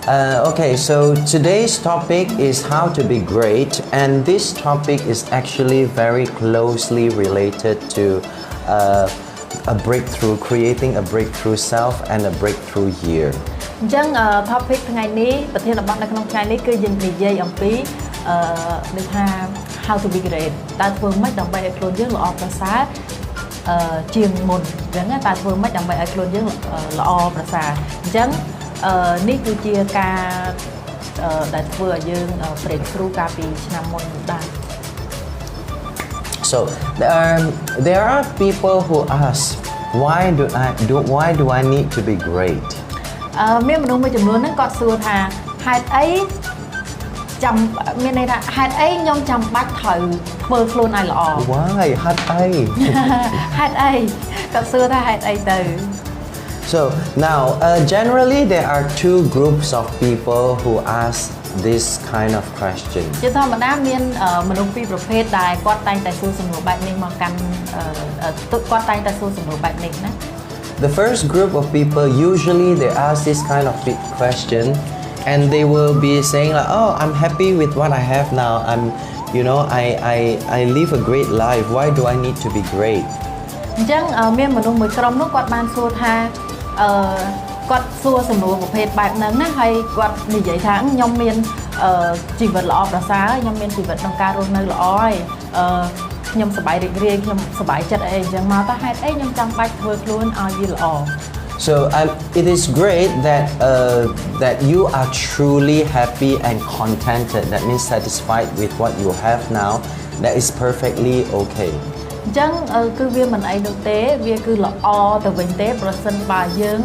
Okay, so today's topic is how to be great, and this topic is actually very closely related to a breakthrough, creating a breakthrough self and a breakthrough year. អញ្ចឹង topic ថ្ងៃនេះប្រធានបទនៅក្នុងថ្ងៃនេះគឺយើងនិយាយអំពីដូចថា how to be great តើធ្វើម៉េចដើម្បីឲ្យខ្លួនយើងល្អប្រសើរជាងមុនអញ្ចឹងតើធ្វើម៉េចដើម្បីឲ្យខ្លួនយើងល្អប្រសើរអញ្ចឹងនេះគឺជាការដែលធ្វើឲ្យយើង breakthrough កាលពីឆ្នាំមុនដែរ So there are people who ask why do I need to be great មានមនុស្សមួយចំនួនហ្នឹងគាត់សួរថាហេតុអីចាំមានន័យថាហេតុអីខ្ញុំចាំបាច់ត្រូវធ្វើខ្លួនឲ្យល្អ Why ហេតុអី ហេតុអីគាត់សួរថាហេតុអីទៅ So now generally there are two groups of people who ask this kind of question ជាធម្មតាមានមនុស្សពីរប្រភេទដែលគាត់តែងតែសួរសំណួរបែបនេះមកកាន់គាត់តែងតែសួរសំណួរបែបនេះណា The first group of people usually they ask this kind of big question and they will be saying like oh I'm happy with what I have now I live a great life why do I need to be great អញ្ចឹងមានមនុស្សមួយក្រុមនោះគាត់បានសួរថាគាត់សួរសំណួរប្រភេទបែបហ្នឹងណាហើយគាត់និយាយថាខ្ញុំមានជីវិតល្អប្រសើរខ្ញុំមានជីវិតក្នុងការរស់នៅល្អហើយខ្ញុំសប្បាយរីករាយខ្ញុំសប្បាយចិត្តអីអញ្ចឹងមកតើហេតុអីខ្ញុំចាំបាច់ធ្វើខ្លួនឲ្យវាល្អ So it is great that you are truly happy and contented that means satisfied with what you have now that is perfectly okay អញ្ចឹងគឺវាមិនអីនោះទេវាគឺល្អទៅវិញទេប្រសិនបើយើង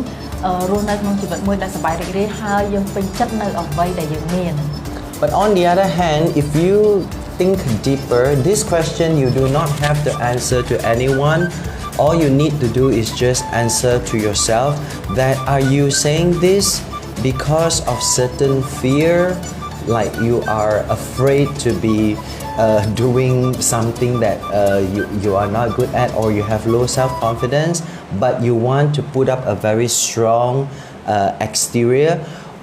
រស់នៅក្នុងជីវិតមួយដែលសប្បាយរីករាយហើយយើងពេញចិត្តនៅអ្វីដែលយើងមាន But on the other hand if you think deeper this question you do not have to answer to anyone all you need to do is just answer to yourself that are you saying this because of certain fear like you are afraid to be doing something that you are not good at or you have low self-confidence but you want to put up a very strong exterior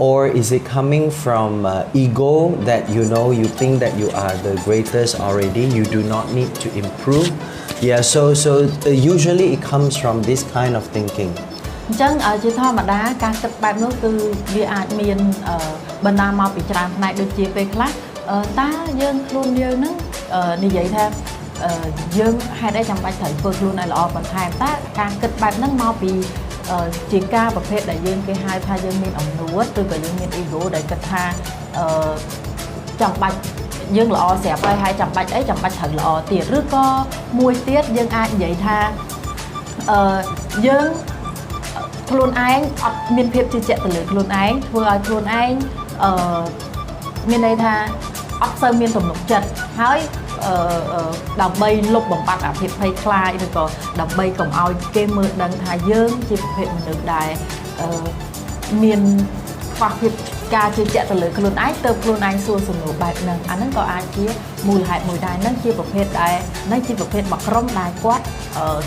or is it coming from ego that you think that you are the greatest already you do not need to improve yeah so usually it comes from this kind of thinking អញ្ចឹងជាធម្មតាការគិតបែបនោះគឺវាអាចមានបណ្ដាលមកពីច្រើនផ្នែកដូចជាពេលខ្លះតើយើងខ្លួនយើងនឹងនិយាយថាយើងហេតុអីចាំបាច់ត្រូវធ្វើខ្លួនឲ្យល្អបន្ថែមតើការគិតបែបហ្នឹងមកពីជាការប្រភេទដែលយើងគេហៅថាយើងមានអំនួតឬក៏យើងមាន ego ដែលគិតថាចាំបាច់យើងល្អស្រាប់ហើយចាំបាច់អីចាំបាច់ត្រូវល្អទៀតឬក៏មួយទៀតយើងអាចនិយាយថាយើងខ្លួនឯងអត់មានភាពជឿជាក់ទៅលើខ្លួនឯងធ្វើឲ្យខ្លួនឯងមានន័យថាអត់សូវមានទំនុកចិត្តហើយដើម្បីលុបបំបាត់អាភាពភ័យខ្លាចឬក៏ដើម្បីកុំឲ្យគេមើលដឹងថាយើងជាប្រភេទមនុស្សដែលមានខ្វះភាពការជឿជាក់ទៅលើខ្លួនឯងទៅខ្លួនឯងសួរសំណួរបែបហ្នឹងអាហ្នឹងក៏អាចជាមូលហេតុមួយដែរហ្នឹងជាប្រភេទដែលហ្នឹងជាប្រភេទមួយក្រុមដែលគាត់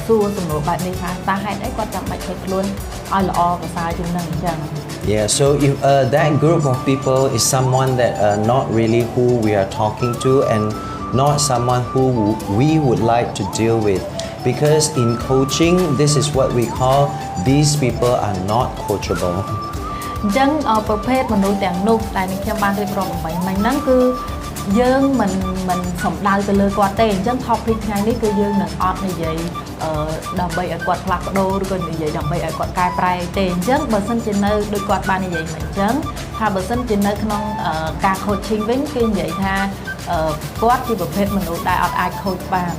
សួរសំណួរបែបនេះថាតើហេតុអីគាត់ចាំបាច់ធ្វើខ្លួនឲ្យល្អប្រសើរជាងហ្នឹងអញ្ចឹង Yeah, so if that group of people is someone that not really who we are talking to and not someone who we would like to deal with because in coaching this is what we call these people are not coachable អញ្ចឹងប្រភេទមនុស្សទាំងនោះដែលខ្ញុំបានរៀបរាប់អំបញ្ញមិញហ្នឹងគឺយើងមិនសំដៅទៅលើគាត់ទេអញ្ចឹង topic ថ្ងៃនេះគឺយើងនឹងអត់និយាយដើម្បីឲ្យគាត់ផ្លាស់ប្ដូរឬក៏និយាយដើម្បីឲ្យគាត់កែប្រែទេអញ្ចឹងបើសិនជានៅដូចគាត់បាននិយាយមិញអញ្ចឹងថាបើសិនជានៅក្នុងការ coaching វិញគឺនិយាយថាគាត់ជាប្រភេទមនុស្សដែលអត់អាច coach បាន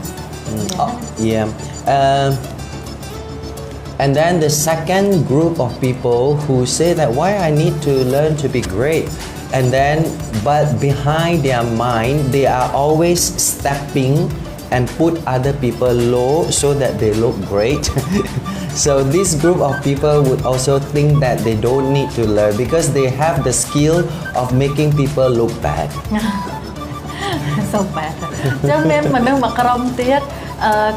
And then the second group of people who say that why I need to learn to be great and then but behind their mind they are always stepping and put other people low so that they look great so this group of people would also think that they don't need to learn because they have the skill of making people look bad so bad ចឹងមានមនុស្សមួយក្រុមទៀត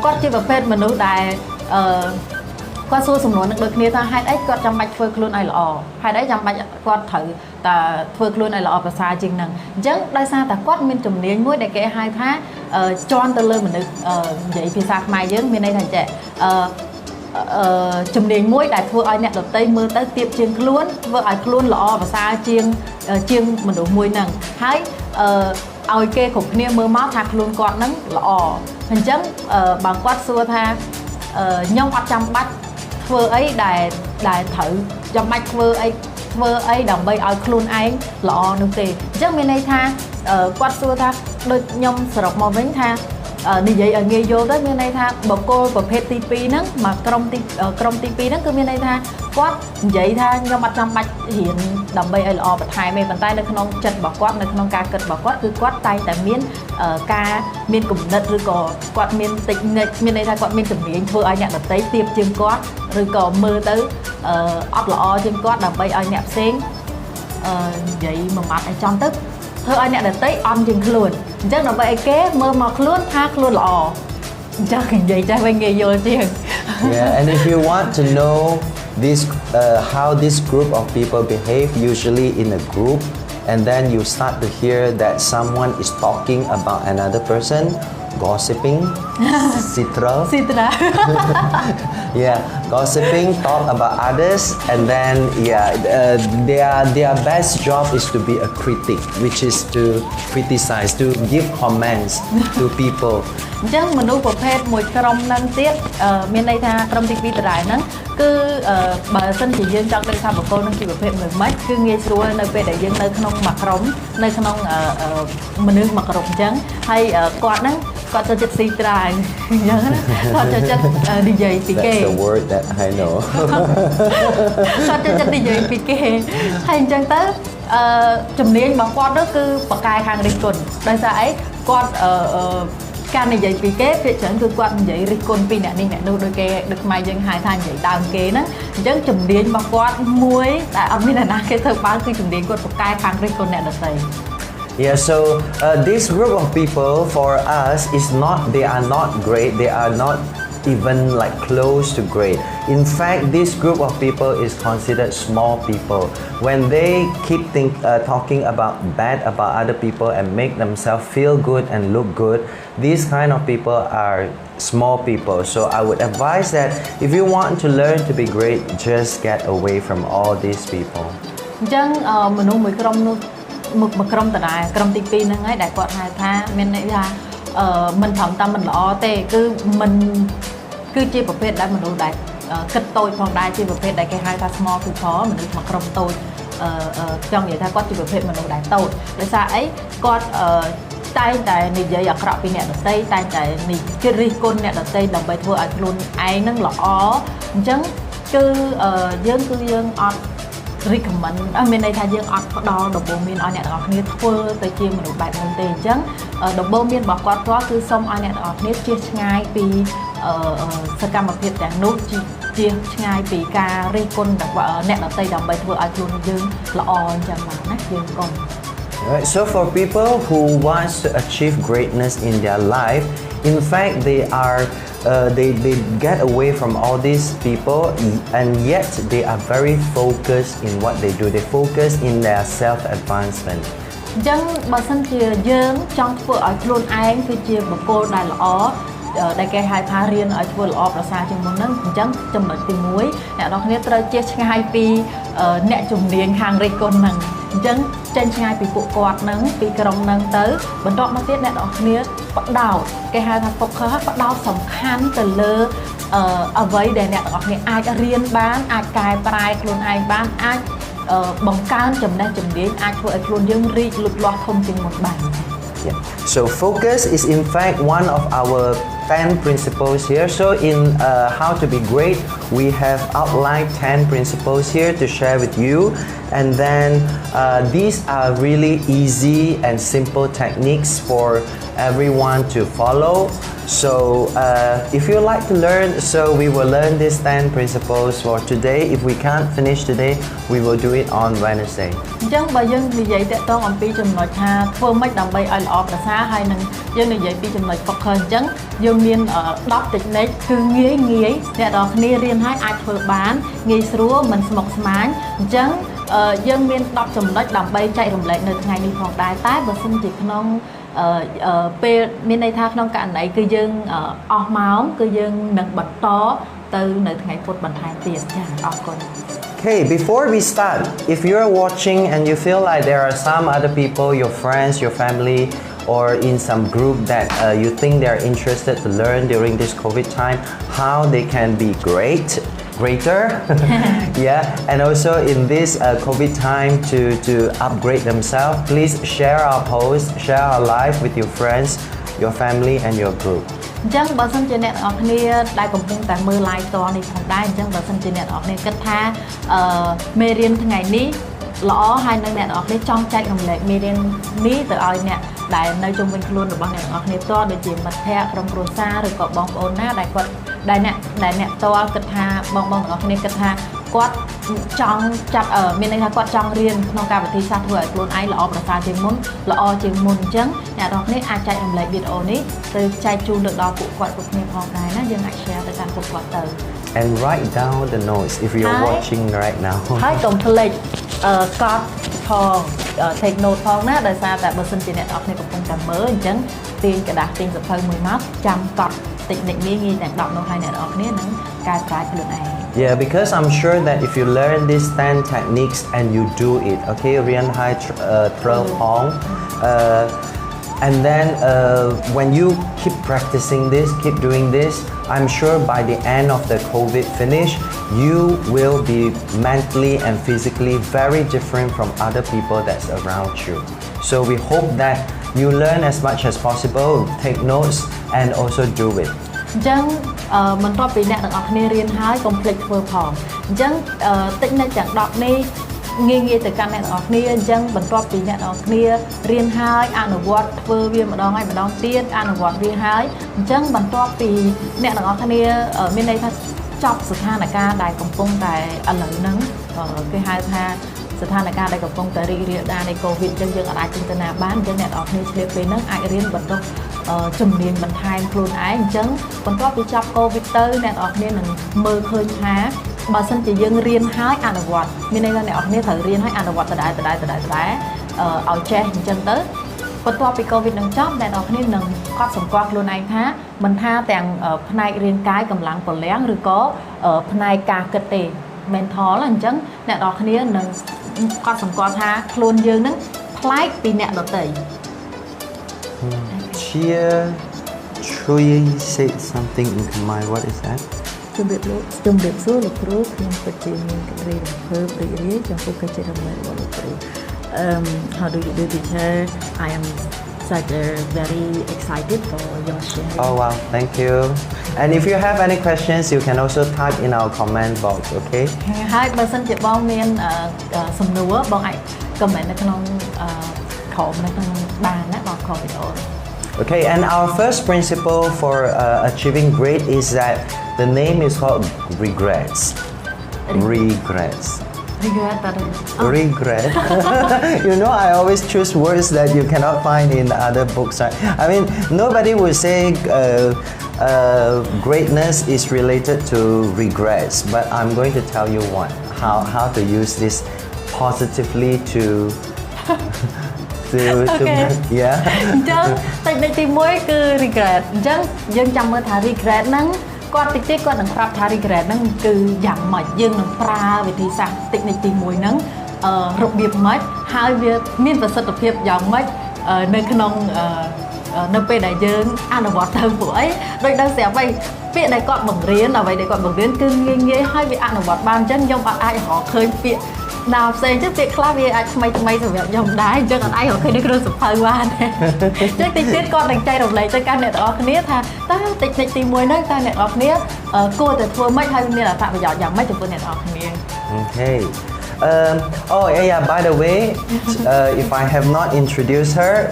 គាត់ជាប្រភេទមនុស្សដែល គាត់សួរសំណួរនឹងដូចគ្នាថាហេតុអីគាត់ចាំបាច់ធ្វើខ្លួនឲ្យល្អហេតុអីចាំបាច់គាត់ត្រូវតែធ្វើខ្លួនឲ្យល្អប្រសើរជាងហ្នឹងអញ្ចឹងដោយសារតែគាត់មានជំនាញមួយដែលគេហៅថាជន់ទៅលើមនុស្សនិយាយភាសាខ្មែរយើងមានន័យថាចេះជំនាញមួយដែលធ្វើឲ្យអ្នកដទៃមើលទៅទៀបជាងខ្លួនធ្វើឲ្យខ្លួនល្អប្រសើរជាងមនុស្សមួយហ្នឹងហើយឲ្យគេគ្រប់គ្នាមើលមកថាខ្លួនគាត់ហ្នឹងល្អអញ្ចឹងបើគាត់សួរថាខ្ញុំអត់ចាំបាច់ធ្វើអីដែលត្រូវចាំបាច់ធ្វើអីដើម្បីឲ្យខ្លួនឯងល្អនោះទេអញ្ចឹងមានន័យថាគាត់សួរថាដូចខ្ញុំសរុបមកវិញថានិយាយឲ្យងាយយល់ទៅមានន័យថាបុគ្គលប្រភេទទី2ហ្នឹងមកក្រុមទី2ហ្នឹងគឺមានន័យថាគាត់និយាយថាខ្ញុំអត់ចាំបាច់រៀនដើម្បីឲ្យល្អបន្ថែមទេប៉ុន្តែនៅក្នុងចិត្តរបស់គាត់នៅក្នុងការគិតរបស់គាត់គឺគាត់តែងតែមានការមានគំនិតឬក៏គាត់មានតិចនិចមានន័យថាគាត់មានជំនាញធ្វើឲ្យអ្នកដទៃទៀបជាងគាត់ឬក៏មើលទៅអត់ល្អជាងគាត់ដើម្បីឲ្យអ្នកផ្សេងនិយាយមួយម៉ាត់ឲ្យចំទៅធ្វើឲ្យអ្នកដទៃអន់ជាងខ្លួនអញ្ចឹងដើម្បីឲ្យគេមើលមកខ្លួនថាខ្លួនល្អអញ្ចឹងនិយាយចេះវិញងាយយល់ជាង Yeah, and if you want to know this how this group of people behave usually in a group and then you start to hear that someone is talking about another person gossiping Citra yeah gossiping talk about others and then their best job is to be a critic which is to criticize to give comments to people អញ្ចឹងមនុស្សប្រភេទមួយក្រុមហ្នឹងទៀតមានន័យថាក្រុមទី2ដដែលហ្នឹងគឺបើសិនជាយើងចង់ដឹងថាបុគ្គលនឹងជាប្រភេទមួយម៉េចគឺងាយស្រួលនៅពេលដែលយើងនៅក្នុងមួយក្រុមនៅក្នុងមនុស្សមួយក្រុមអញ្ចឹងហើយគាត់ហ្នឹងគាត់ចូលចិត្តស៊ីត្រាវអញ្ចឹងណាគាត់ចូលចិត្តនិយាយពីគេ That's the word that I know គាត់ចូលចិត្តនិយាយពីគេហើយអញ្ចឹងទៅជំនាញរបស់គាត់នោះគឺបកកែខាងរិះគន់ដោយសារអីគាត់ការនិយាយពីគេភាគច្រើនគឺគាត់និយាយរិះគន់ពីអ្នកនេះអ្នកនោះដូចខ្មែរយើងហៅថានិយាយដើមគេហ្នឹងអញ្ចឹងជំនាញរបស់គាត់មួយដែលអត់មានអ្នកណាគេធ្វើបានគឺជំនាញគាត់បកកែខាងរិះគន់អ្នកដទៃYeah, so this group of people for us they are not great, they are not even like close to great. In fact, this group of people is considered small people. When they keep talking about bad about other people and make themselves feel good and look good, these kind of people are small people. So I would advise that if you want to learn to be great, just get away from all these people. អញ្ចឹងមនុស្សមួយក្រុមនោះមួយក្រុមដដែលក្រុមទី2ហ្នឹងហើយដែលគាត់ហៅថាមានន័យថាមិនត្រឹមតែមិនល្អទេគឺមិនគឺជាប្រភេទដែលមនុស្សដែលគិតតូចផងដែរជាប្រភេទដែលគេហៅថា small people មនុស្សមួយក្រុមតូចចង់និយាយថាគាត់ជាប្រភេទមនុស្សដែលតូចដោយសារអីគាត់តែងតែនិយាយអាក្រក់ពីអ្នកដទៃតែងតែនិយាយរិះគន់អ្នកដទៃដើម្បីធ្វើឲ្យខ្លួនឯងនឹងល្អអញ្ចឹងគឺយើងអត់recommend មានន័យថាយើងអត់ផ្ដល់ដំបូន្មានឲ្យអ្នកទាំងអស់គ្នាធ្វើទៅជាមនុស្សបែបហ្នឹងទេអញ្ចឹងដំបូន្មានរបស់គាត់គឺសូមឲ្យអ្នកទាំងអស់គ្នាជៀសឆ្ងាយពីសកម្មភាពទាំងនោះជៀសឆ្ងាយពីការរិះគន់អ្នកដទៃដើម្បីធ្វើឲ្យខ្លួនយើងល្អអញ្ចឹងណាយើងកុំ Right, so for people who want to achieve greatness in their life, in fact they get away from all these people and yet they are very focused in what they do. They focus in their self-advancement. អញ្ចឹងបើសិនជាយើងចង់ធ្វើឲ្យខ្លួនឯងគឺជាបុគ្គលដែលល្អដែលគេហៅថារៀនឲ្យធ្វើល្អប្រសើរជាងមុនហ្នឹងអញ្ចឹងចំណុចទី1អ្នកនរគ្នាត្រូវជៀសឆ្ងាយពីអ្នកជំនាញខាងរិះគន់ហ្នឹងអញ្ចឹងចេញឆ្ងាយពីពួកគាត់ហ្នឹងពីក្រុមហ្នឹងទៅបន្ទាប់មកទៀតអ្នកនរគ្នាបដោតគេហៅថា focus បដោតសំខាន់ទៅលើអ្វីដែលអ្នកនរគ្នាអាចរៀនបានអាចកែប្រែខ្លួនឯងបានអាចបង្កើនចំណេះជំនាញអាចធ្វើឲ្យខ្លួនយើងរីកលូតលាស់ធំជាងមុនបាន Yeah. So focus is in fact one of our 10 principles here. So in how to be great, we have outlined 10 principles here to share with you. and then these are really easy and simple techniques for everyone to follow. So if you like to learn, so we will learn these 10 principles for today. If we can't finish today, we will do it on Wednesday. អញ្ចឹងបើយើងនិយាយតាក់ទងអំពីចំណុចថាធ្វើម៉េចដើម្បីឲ្យល្អប្រសើរហើយនឹងយើងនិយាយពីចំណុច focus អញ្ចឹងយើងមាន10 technique គឺងាយអ្នកនរគ្នារៀនហើយអាចធ្វើបានងាយស្រួលមិនស្មុគស្មាញអញ្ចឹងយើងមាន10ចំណុចដើម្បីចែករំលែកនៅថ្ងៃនេះផងដែរតែបើសិនជាក្នុងពេលមានន័យថាក្នុងករណីគឺយើងអស់ម៉ោងគឺយើងនឹងបន្តទៅនៅថ្ងៃពុធបន្ថែមទៀតចា៎អរគុណ Okay, before we start, if you're watching and you feel like there are some other people, your friends, your family, or in some group that you think they're interested to learn during this COVID time, how they can be greater, yeah, and also in this COVID time to upgrade themselves, please share our post, share our live with your friends, your family, and your group. អញ្ចឹងបើសិនជាអ្នកនរគ្នាដែលកំពុងតែមើល live តនេះផងដែរអញ្ចឹងបើសិនជាអ្នកនរគ្នាគិតថាមេរៀនថ្ងៃនេះល្អហើយនឹងអ្នកនរគ្នាចង់ចែករំលែកមេរៀននេះទៅឲ្យអ្នកដែលនៅជុំវិញខ្លួនរបស់អ្នកនរគ្នាផ្ទាល់ដូចជាមិត្តភ័ក្តិក្រុមគ្រួសារឬក៏បងប្អូនណាដែលគាត់ដែលអ្នកផ្ទាល់គិតថាបងអ្នកនរគ្នាគិតថាគាត់ចង់ចាប់មានន័យថាគាត់ចង់រៀនក្នុងកម្មវិធីសាស្ត្រធ្វើឲ្យខ្លួនឯងល្អប្រសើរជាងមុនល្អជាងមុនអញ្ចឹងអ្នកនរគ្នាអាចចែករំលែកវីដេអូនេះទៅចែកជូនទៅដល់ពួកគាត់ពួកគ្នាផងដែរណាយើងអាច share ទៅកាន់ពួកគាត់ទៅ And write down the notes if you're watching right now. ហើយកុំភ្លេចកត់ផង take note ផងណាដោយសារតែបើសិនជាអ្នកនរគ្នាកំពុងតែមើលអញ្ចឹងទាញกระดาษទាញសៀវភៅមួយមកចាំកត់ technique នេះងាយតែ10នោះឲ្យអ្នកនរគ្នានឹងកែប្រែខ្លួនឯង Yeah, because I'm sure that if you learn these 10 techniques and you do it, okay, Rian Hai Pong, and then when you keep practicing this, keep doing this, I'm sure by the end of the COVID finish, you will be mentally and physically very different from other people that's around you. So we hope that you learn as much as possible, take notes, and also do it. អញ្ចឹងបន្ទាប់ពីអ្នកទាំងអស់គ្នារៀនហើយកុំភ្លេចធ្វើផងអញ្ចឹងtechniqueទាំង10នេះងាយទៅកាន់អ្នកទាំងអស់គ្នាអញ្ចឹងបន្ទាប់ពីអ្នកទាំងអស់គ្នារៀនហើយអនុវត្តធ្វើវាម្ដងហើយម្ដងទៀតអនុវត្តវាហើយអញ្ចឹងបន្ទាប់ពីអ្នកទាំងអស់គ្នាមានន័យថាចប់ស្ថានភាពដែលកំពុងតែឥឡូវហ្នឹងគេហៅថាស្ថានភាពដែលកំពុងតែរីករាលដាលនៃ COVID អញ្ចឹងយើងអាចចិញ្ចនាបានអញ្ចឹងអ្នកទាំងអស់គ្នាឆ្លៀតពេលហ្នឹងអាចរៀនបន្តជំនាញបន្ថែមខ្លួនឯងអញ្ចឹងបន្ទាប់ពីចប់ COVID ទៅអ្នកទាំងអស់គ្នានឹងមើលឃើញថាបើសិនជាយើងរៀនហើយអនុវត្តមានន័យថាអ្នកទាំងអស់គ្នាត្រូវរៀនហើយអនុវត្តដដែលឲ្យចេះអញ្ចឹងទៅបន្ទាប់ពី COVID នឹងចប់អ្នកទាំងអស់គ្នានឹងកត់សម្គាល់ខ្លួនឯងថាមិនថាទាំងផ្នែករាងកាយកម្លាំងពលំឬក៏ផ្នែកការគិតទេ mental អញ្ចឹងអ្នកទាំងអស់គ្នានឹងកត់សម្គាល់ថាខ្លួនយើងនឹងប្លែកពីអ្នកដទៃ Chia Chui said something into my what is that? ជំរាបសួរលោកគ្រូខ្ញុំពិតជាមានក្តីរំភើបរីករាយចំពោះកិច្ចរំលែករបស់លោកគ្រូ How do you do teacher? I am such a very excited for your sharing. Oh wow, thank you. And if you have any questions, you can also type in our comment box, okay? ហើយបើសិនជាបងមានសំណួរបងអាច comment នៅក្នុងក្រុមនៅក្នុងបានណាបងខមវីដេអូ Okay, and our first principle for achieving great is that the name is called regrets. Regrets. Regret. You know, I always choose words that you cannot find in other books. Right? I mean, nobody will say greatness is related to regrets, but I'm going to tell you one, how to use this positively to yeah អញ្ចឹង technique ទី1គឺ regret អញ្ចឹងយើងចាំមើលថា regret ហ្នឹងគាត់តិចទៀតគាត់នឹងប្រាប់ថា regret ហ្នឹងគឺយ៉ាងម៉េចយើងនឹងប្រើវិធីសាស្ត្រ technique ទី1ហ្នឹងរបៀបម៉េចហើយវាមានប្រសិទ្ធភាពយ៉ាងម៉េចនៅក្នុងនៅពេលដែលយើងអនុវត្តទៅពួកអីដូចដល់ស្រាប់ហើយពាក្យដែលគាត់បង្រៀនអ្វីដែលគាត់បង្រៀនគឺងាយហើយវាអនុវត្តបានអញ្ចឹងខ្ញុំអាចរកឃើញពាក្យដល់ផ្សេងចឹងពាក្យខ្លះវាអាចថ្មីសម្រាប់ខ្ញុំដែរអញ្ចឹងអត់អាចរកឃើញនៅក្នុងសៀវភៅបានទេអញ្ចឹងតិចទៀតគាត់នឹងចែករំលែកទៅកាន់អ្នកទាំងអស់គ្នាថាតើ technique ទី1ហ្នឹងតើអ្នកទាំងអស់គ្នាគួរតែធ្វើម៉េចហើយមានអត្ថប្រយោជន៍យ៉ាងម៉េចចំពោះអ្នកទាំងអស់គ្នា Okay. Oh yeah, by the way, if I have not introduced her,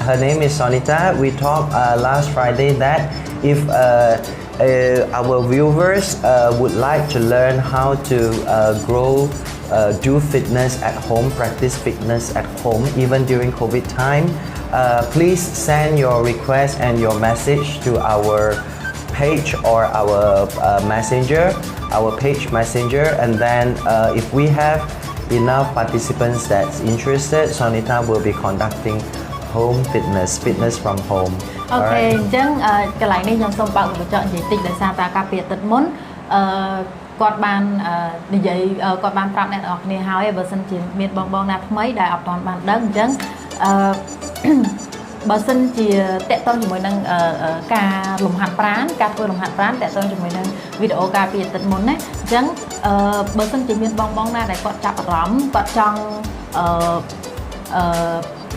her name is Sonita. We talked last Friday that if our viewers would like to learn how to grow, do fitness at home, practice fitness at home, even during COVID time, please send your request and your message to our page or our messenger, our page messenger, and then if we have enough participants that's interested, Sonita will be conducting home fitness from home. អូខេអញ្ចឹងកន្លែងនេះខ្ញុំសូមបើកកញ្ចក់និយាយតិចដោយសារតែការពីទឹកមុនគាត់បាននិយាយគាត់បានប្រាប់អ្នកនរគ្នាហើយបើសិនជាមានបងណាថ្មីដែលអត់ទាន់បានដឹងអញ្ចឹងបើសិនជាតកតងជាមួយនឹងការលំហាត់ប្រាណការធ្វើលំហាត់ប្រាណតកតងជាមួយនឹងវីដេអូការពីទឹកមុនណាអញ្ចឹងបើសិនជាមានបងណាដែលគាត់ចាប់អារម្មណ៍គាត់ចង់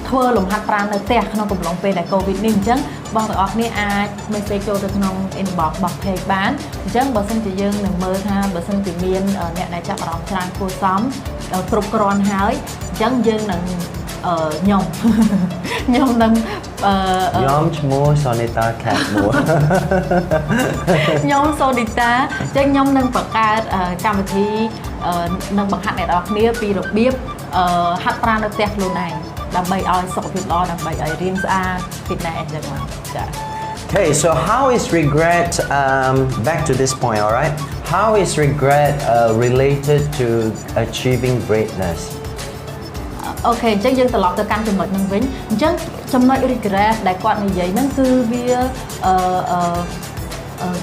ធ្វើលំហាត់ប្រាណនៅផ្ទះក្នុងកំឡុងពេលដែល COVID នេះអញ្ចឹងបងទាំងអស់គ្នាអាច message ចូលទៅក្នុង inbox របស់ page បានអញ្ចឹងបើសិនជាយើងនឹងមើលថាបើសិនជាមានអ្នកដែលចាប់អារម្មណ៍ច្រើនគួរសមគ្រប់គ្រាន់ហើយអញ្ចឹងយើងនឹងខ្ញុំនឹងខ្ញុំឈ្មោះ Sonita Cat មួយខ្ញុំ Sonita អញ្ចឹងខ្ញុំនឹងបង្កើតកម្មវិធីនឹងបង្ហាត់អ្នកនរគ្នាពីរបៀបហាត់ប្រាណនៅផ្ទះខ្លួនឯងដើម្បីឲ្យសុខភាពល្អដើម្បីឲ្យរាងស្អាត fitness អញ្ចឹងចា Okay, so how is regret back to this point, all right? How is regret related to achieving greatness? អូខេអញ្ចឹងយើងត្រឡប់ទៅកាន់ចំណុចហ្នឹងវិញអញ្ចឹងចំណុច regret ដែលគាត់និយាយហ្នឹងគឺវា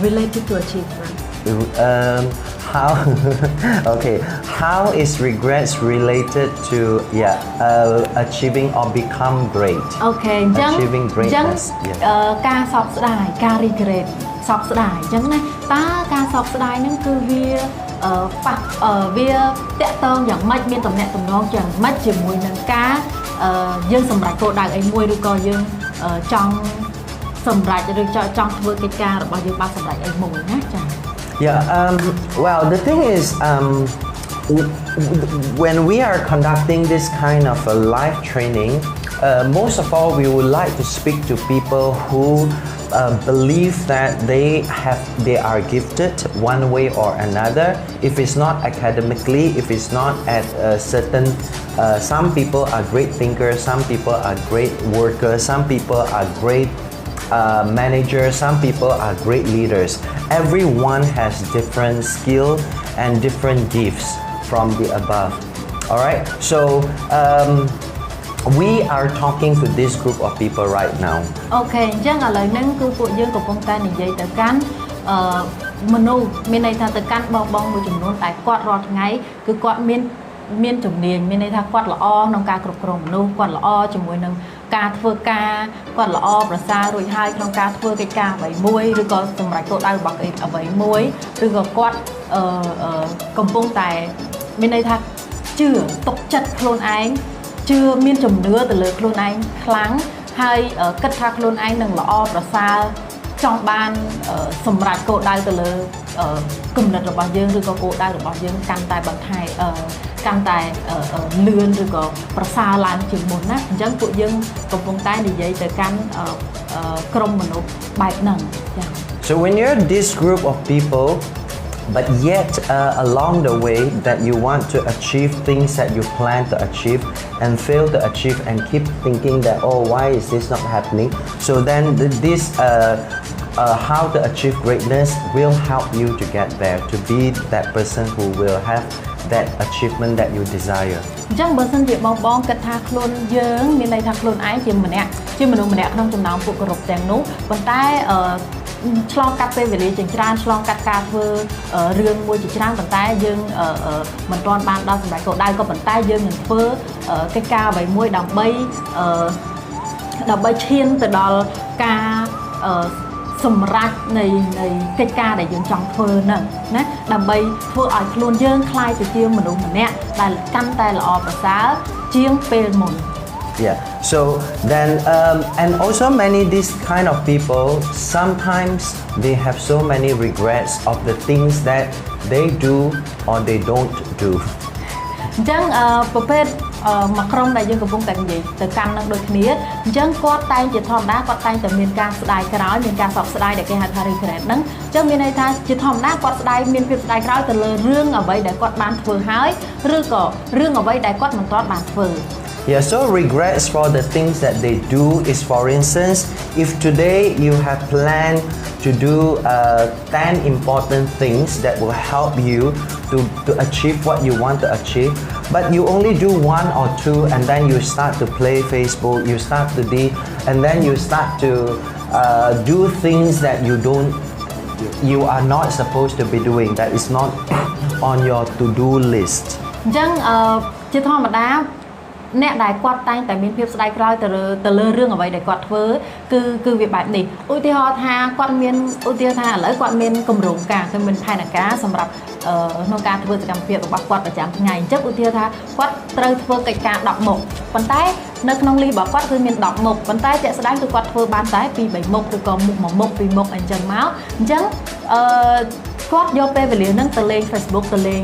related to achievement how okay how is regrets related to achieving or become great អូខេអញ្ចឹង achieving greatness ការសោកស្ដាយការ regret សោកស្ដាយអញ្ចឹងណាតើការសោកស្ដាយហ្នឹងគឺវាវាតកតងយ៉ាងម៉េចមានតំណែងតំណងយ៉ាងម៉េចជាមួយនឹងការយើងសម្រេចគោលដៅអីមួយឬក៏យើងចង់សម្រេចឬចង់ធ្វើកិច្ចការរបស់យើងបានសម្រេចអីមួយណាចា Yeah, well, the thing is, when we are conducting this kind of a live training, most of all, we would like to speak to people who believe that they are gifted one way or another. If it's not academically, if it's not at a certain, some people are great thinkers, some people are great workers, some people are great managers, some people are great leaders. Everyone has different skill and different gifts from the above. All right, so we are talking to this group of people right now. Okay, អញ្ចឹងឥឡូវហ្នឹងគឺពួកយើងកំពុងតែនិយាយទៅកាន់មនុស្សមានន័យថាទៅកាន់បងមួយចំនួនតែគាត់រាល់ថ្ងៃគឺគាត់មានជំនាញមានន័យថាគាត់ល្អក្នុងការគ្រប់គ្រងមនុស្សគាត់ល្អជាមួយនឹងការធ្វើការគាត់ល្អប្រសើររួចហើយក្នុងការធ្វើកិច្ចការអ្វីមួយឬក៏សម្រេចគោលដៅរបស់អ្វីមួយឬក៏គាត់កំពុងតែមានន័យថាជឿទុកចិត្តខ្លួនឯងជឿមានជំនឿទៅលើខ្លួនឯងខ្លាំងហើយគិតថាខ្លួនឯងនឹងល្អប្រសើរចង់បានសម្រេចគោលដៅទៅលើគំនិតរបស់យើងឬក៏គោលដៅរបស់យើងកាន់តែបន្ថែមកាន់តែលឿនឬក៏ប្រសើរឡើងជាងមុនណាអញ្ចឹងពួកយើងកំពុងតែនិយាយទៅកាន់ក្រុមមនុស្សបែបហ្នឹងចា៎ So when you're this group of people but yet along the way that you want to achieve things that you plan to achieve and fail to achieve and keep thinking that oh why is this not happening, so then this how to achieve greatness will help you to get there, to be that person who will have that achievement that you desire. អញ្ចឹងបើសិនជាបងគិតថាខ្លួនយើងមានន័យថាខ្លួនឯងជាមនុស្សម្នាក់ក្នុងចំណោមពួកគ្រប់ទាំងនោះប៉ុន្តែឆ្លងកាត់ពេលវេលាជាច្រើនឆ្លងកាត់ការធ្វើរឿងមួយជាច្រើនប៉ុន្តែយើងមិនទាន់បានដល់សម្រេចគោលដៅក៏ប៉ុន្តែយើងនឹងធ្វើកិច្ចការអ្វីមួយដើម្បីឈានទៅដល់ការសម្រាប់នៃកិច្ចការដែលយើងចង់ធ្វើហ្នឹងណាដើម្បីធ្វើឲ្យខ្លួនយើងคล้ายទៅជាមនុស្សម្នាក់ដែលកាន់តែល្អប្រសើរជាងពេលមុន Yeah, so then and also many these kind of people sometimes they have so many regrets of the things that they do or they don't do. អញ្ចឹងប្រភេទមកក្រុមដែលយើងកំពុងតែនិយាយទៅកាន់នឹងដូចគ្នាអញ្ចឹងគាត់តែងជាធម្មតាគាត់តែងតែមានការស្ដាយក្រោយមានការសោកស្ដាយដែលគេហៅថា regret ហ្នឹងអញ្ចឹងមានន័យថាជាធម្មតាគាត់ស្ដាយមានភាពស្ដាយក្រោយទៅលើរឿងអ្វីដែលគាត់បានធ្វើហើយឬក៏រឿងអ្វីដែលគាត់មិនទាន់បានធ្វើ Yeah, so regrets for the things that they do is, for instance, if today you have planned to do 10 important things that will help you to achieve what you want to achieve, but you only do one or two, and then you start to play Facebook, you start to and then you start to do things that you are not supposed to be doing, that is not on your to-do list. អញ្ចឹងជាធម្មតាអ្នកដែលគាត់តែងតែមានភាពស្ដាយក្រោយទៅលើរឿងអ្វីដែលគាត់ធ្វើគឺវាបែបនេះឧទាហរណ៍ថាគាត់មានឧទាហរណ៍ថាឥឡូវគាត់មានគម្រោងការគឺមានផែនការសម្រាប់ក្នុងការធ្វើសកម្មភាពរបស់គាត់ប្រចាំថ្ងៃអញ្ចឹងឧទាហរណ៍ថាគាត់ត្រូវធ្វើកិច្ចការ10មុខប៉ុន្តែនៅក្នុងលីសរបស់គាត់គឺមាន10មុខប៉ុន្តែជាក់ស្ដែងគឺគាត់ធ្វើបានតែ2 3មុខឬក៏មុខ1មុខ2មុខអញ្ចឹងមកអញ្ចឹងគាត់យកពេលវេលាហ្នឹងទៅលេង Facebook ទៅលេង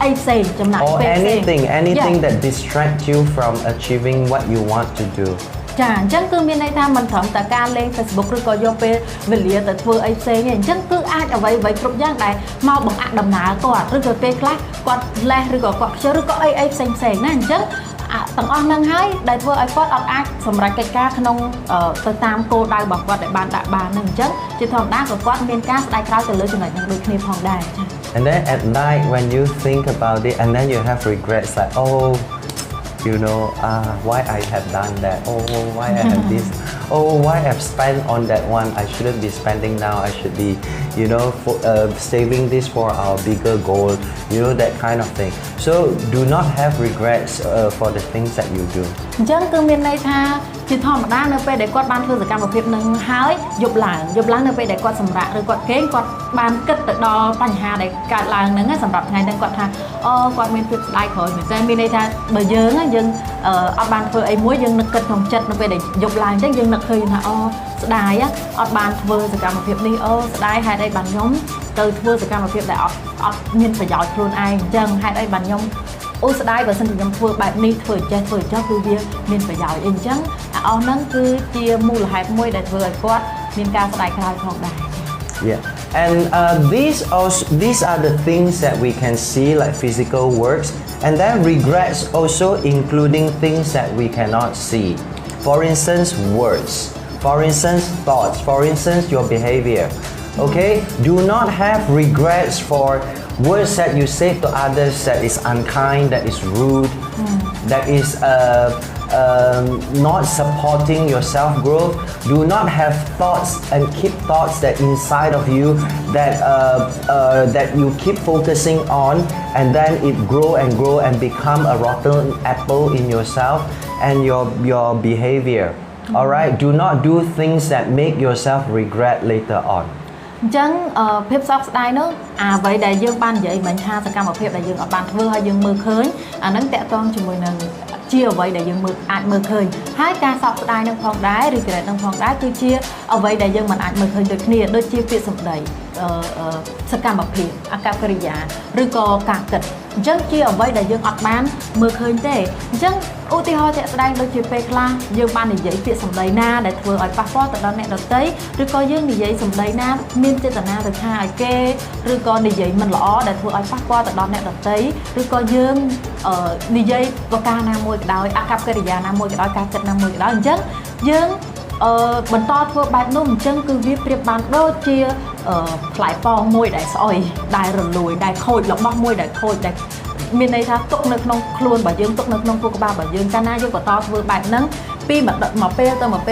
អីផ្សេងចំណាក់ពេលផ្សេង anything that distract you from achieving what you want to do ចាអញ្ចឹងគឺមានន័យថាមិនត្រឹមតែការលេង Facebook ឬក៏យកពេលវេលាទៅធ្វើអីផ្សេងទេអញ្ចឹងគឺអាចអ្វីគ្រប់យ៉ាងដែលមកបង្អាក់ដំណើរគាត់ឬក៏ពេលខ្លះគាត់លេះឬក៏គាត់ខ្ជិលឬក៏អីផ្សេងណាអញ្ចឹងទាំងអស់ហ្នឹងហើយដែលធ្វើឲ្យគាត់អត់អាចសម្រេចកិច្ចការក្នុងទៅតាមគោលដៅរបស់គាត់ដែលបានដាក់បានហ្នឹងអញ្ចឹងជាធម្មតាក៏គាត់មានការស្ដាយក្រោយទៅលើចំណុចហ្នឹងដូចគ្នាផងដែរចា And then at night when you think about it and then you have regrets like why I have done that, why I have this, why I've spent on that one, I shouldn't be spending now, I should be saving this for our bigger goal, that kind of thing. So do not have regrets for the things that you do. អញ្ចឹងគឺមានន័យថាជាធម្មតានៅពេលដែលគាត់បានធ្វើសកម្មភាពនឹងហើយយប់ឡើងនៅពេលដែលគាត់សម្រាកឬគាត់គេងគាត់បានគិតទៅដល់បញ្ហាដែលកើតឡើងហ្នឹងសម្រាប់ថ្ងៃហ្នឹងគាត់ថាគាត់មានភាពស្ដាយក្រោយមែនតែមានន័យថាបើយើងអត់បានធ្វើអីមួយយើងនឹកគិតក្នុងចិត្តនៅពេលដែលយប់ឡើងអញ្ចឹងយើងនឹកឃើញថាស្ដាយអត់បានធ្វើសកម្មភាពនេះស្ដាយហេតុអីបានខ្ញុំទៅធ្វើសកម្មភាពដែលអត់មានប្រយោជន៍ខ្លួនឯងអញ្ចឹងហេតុអីបានខ្ញុំស្ដាយបើសិនជាខ្ញុំធ្វើបែបនេះធ្វើចេះគឺវាមានប្រយោជន៍អីអញ្ចឹងអស់ហ្នឹងគឺជាមូលហេតុមួយដែលធ្វើឲ្យគាត់មានការស្ដាយក្រោយផងដែរ Yeah, and these are the things that we can see like physical works, and then regrets also including things that we cannot see. For instance, words. For instance, thoughts. For instance, your behavior. Okay, do not have regrets for words that you say to others that is unkind, that is rude, that is not supporting your self-growth. Do not have thoughts and keep thoughts that inside of you that you keep focusing on, and then it grow and become a rotten apple in yourself and your behavior. All right, do not do things that make yourself regret later on. អញ្ចឹងភាពសោកស្ដាយនោះអ្វីដែលយើងបាននិយាយមិញថាសកម្មភាពដែលយើងអត់បានធ្វើហើយយើងមើលឃើញអាហ្នឹងតាក់ទងជាមួយនឹងជាអ្វីដែលយើងអាចមើលឃើញហើយការសោកស្ដាយនឹងផងដែរឬ regret នឹងផងដែរគឺជាអ្វីដែលយើងមិនអាចមើលឃើញដូចគ្នាដូចជាពាក្យសម្ដីសកម្មភាពអាកប្បកិរិយាឬក៏ការគិតអញ្ចឹងជាអ្វីដែលយើងអត់បានមើលឃើញទេអញ្ចឹងឧទាហរណ៍ជាក់ស្ដែងដូចជាពេលខ្លះយើងបាននិយាយពាក្យសម្ដីណាដែលធ្វើឲ្យប៉ះពាល់ទៅដល់អ្នកដទៃឬក៏យើងនិយាយសម្ដីណាមានចេតនាទៅថាឲ្យគេឬក៏និយាយមិនល្អដែលធ្វើឲ្យប៉ះពាល់ទៅដល់អ្នកដទៃឬក៏យើងនិយាយប្រការណាមួយក៏ដោយអាកប្បកិរិយាណាមួយក៏ដោយការគិតណាមួយក៏ដោយអញ្ចឹងយើងបន្តធ្វើបែបនោះអញ្ចឹងគឺវាប្រៀបបានដូចជាផ្លែប៉ោមមួយដែលស្អុយដែលរលួយដែលខូចរបស់មួយដែលខូចដែលមានន័យថាទុកនៅក្នុងខ្លួនរបស់យើងទុកនៅក្នុងខួរក្បាលរបស់យើងកាលណាយើងបន្តធ្វើបែបហ្នឹងពីមួយពេលទៅមួយ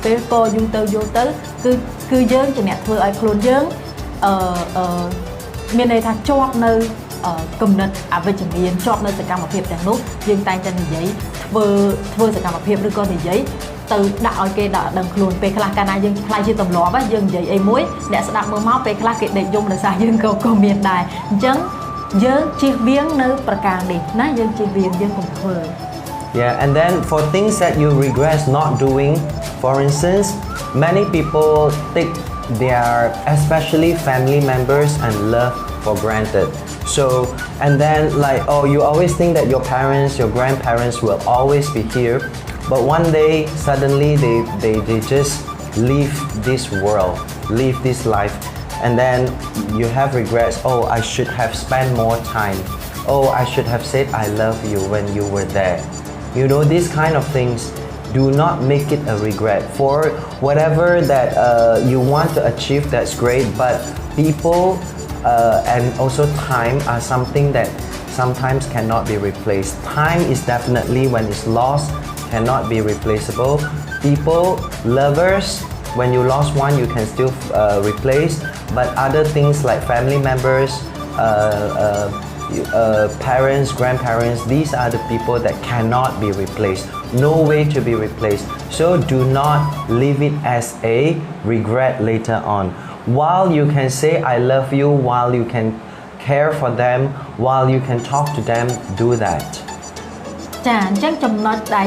ពេលក៏យូរទៅគឺយើងជាអ្នកធ្វើឲ្យខ្លួនយើងមានន័យថាជាប់នៅគំនិតអវិជ្ជមានជាប់នៅសកម្មភាពទាំងនោះយើងតែងតែនិយាយធ្វើសកម្មភាពឬក៏និយាយទៅដាក់ឲ្យគេដឹងខ្លួនពេលខ្លះកាលណាយើងខ្លាចជាទម្លាប់យើងនិយាយអីមួយអ្នកស្ដាប់មើលមកពេលខ្លះគេដេកយំដោយសារយើងក៏មានដែរអញ្ចឹងយើងជៀសវាងនៅប្រការនេះណាយើងជៀសវាងយើងកុំធ្វើ Yeah, and then for things that you regret not doing, for instance, many people take their especially family members and love for granted. So and then like, oh, you always think that your parents, your grandparents will always be here, but one day suddenly they just leave this world, leave this life, and then you have regrets. Oh, I should have spent more time. Oh, I should have said I love you when you were there. You know, these kind of things, do not make it a regret. For whatever that you want to achieve, that's great, but people and also time are something that sometimes cannot be replaced. Time is definitely, when it's lost, cannot be replaceable. People, lovers, when you lost one, you can still replace, but other things like family members, parents, grandparents, these are the people that cannot be replaced. No way to be replaced. So do not leave it as a regret later on. While you can say I love you, while you can care for them, while you can talk to them, do that. ចាអញ្ចឹងចំណុចដែល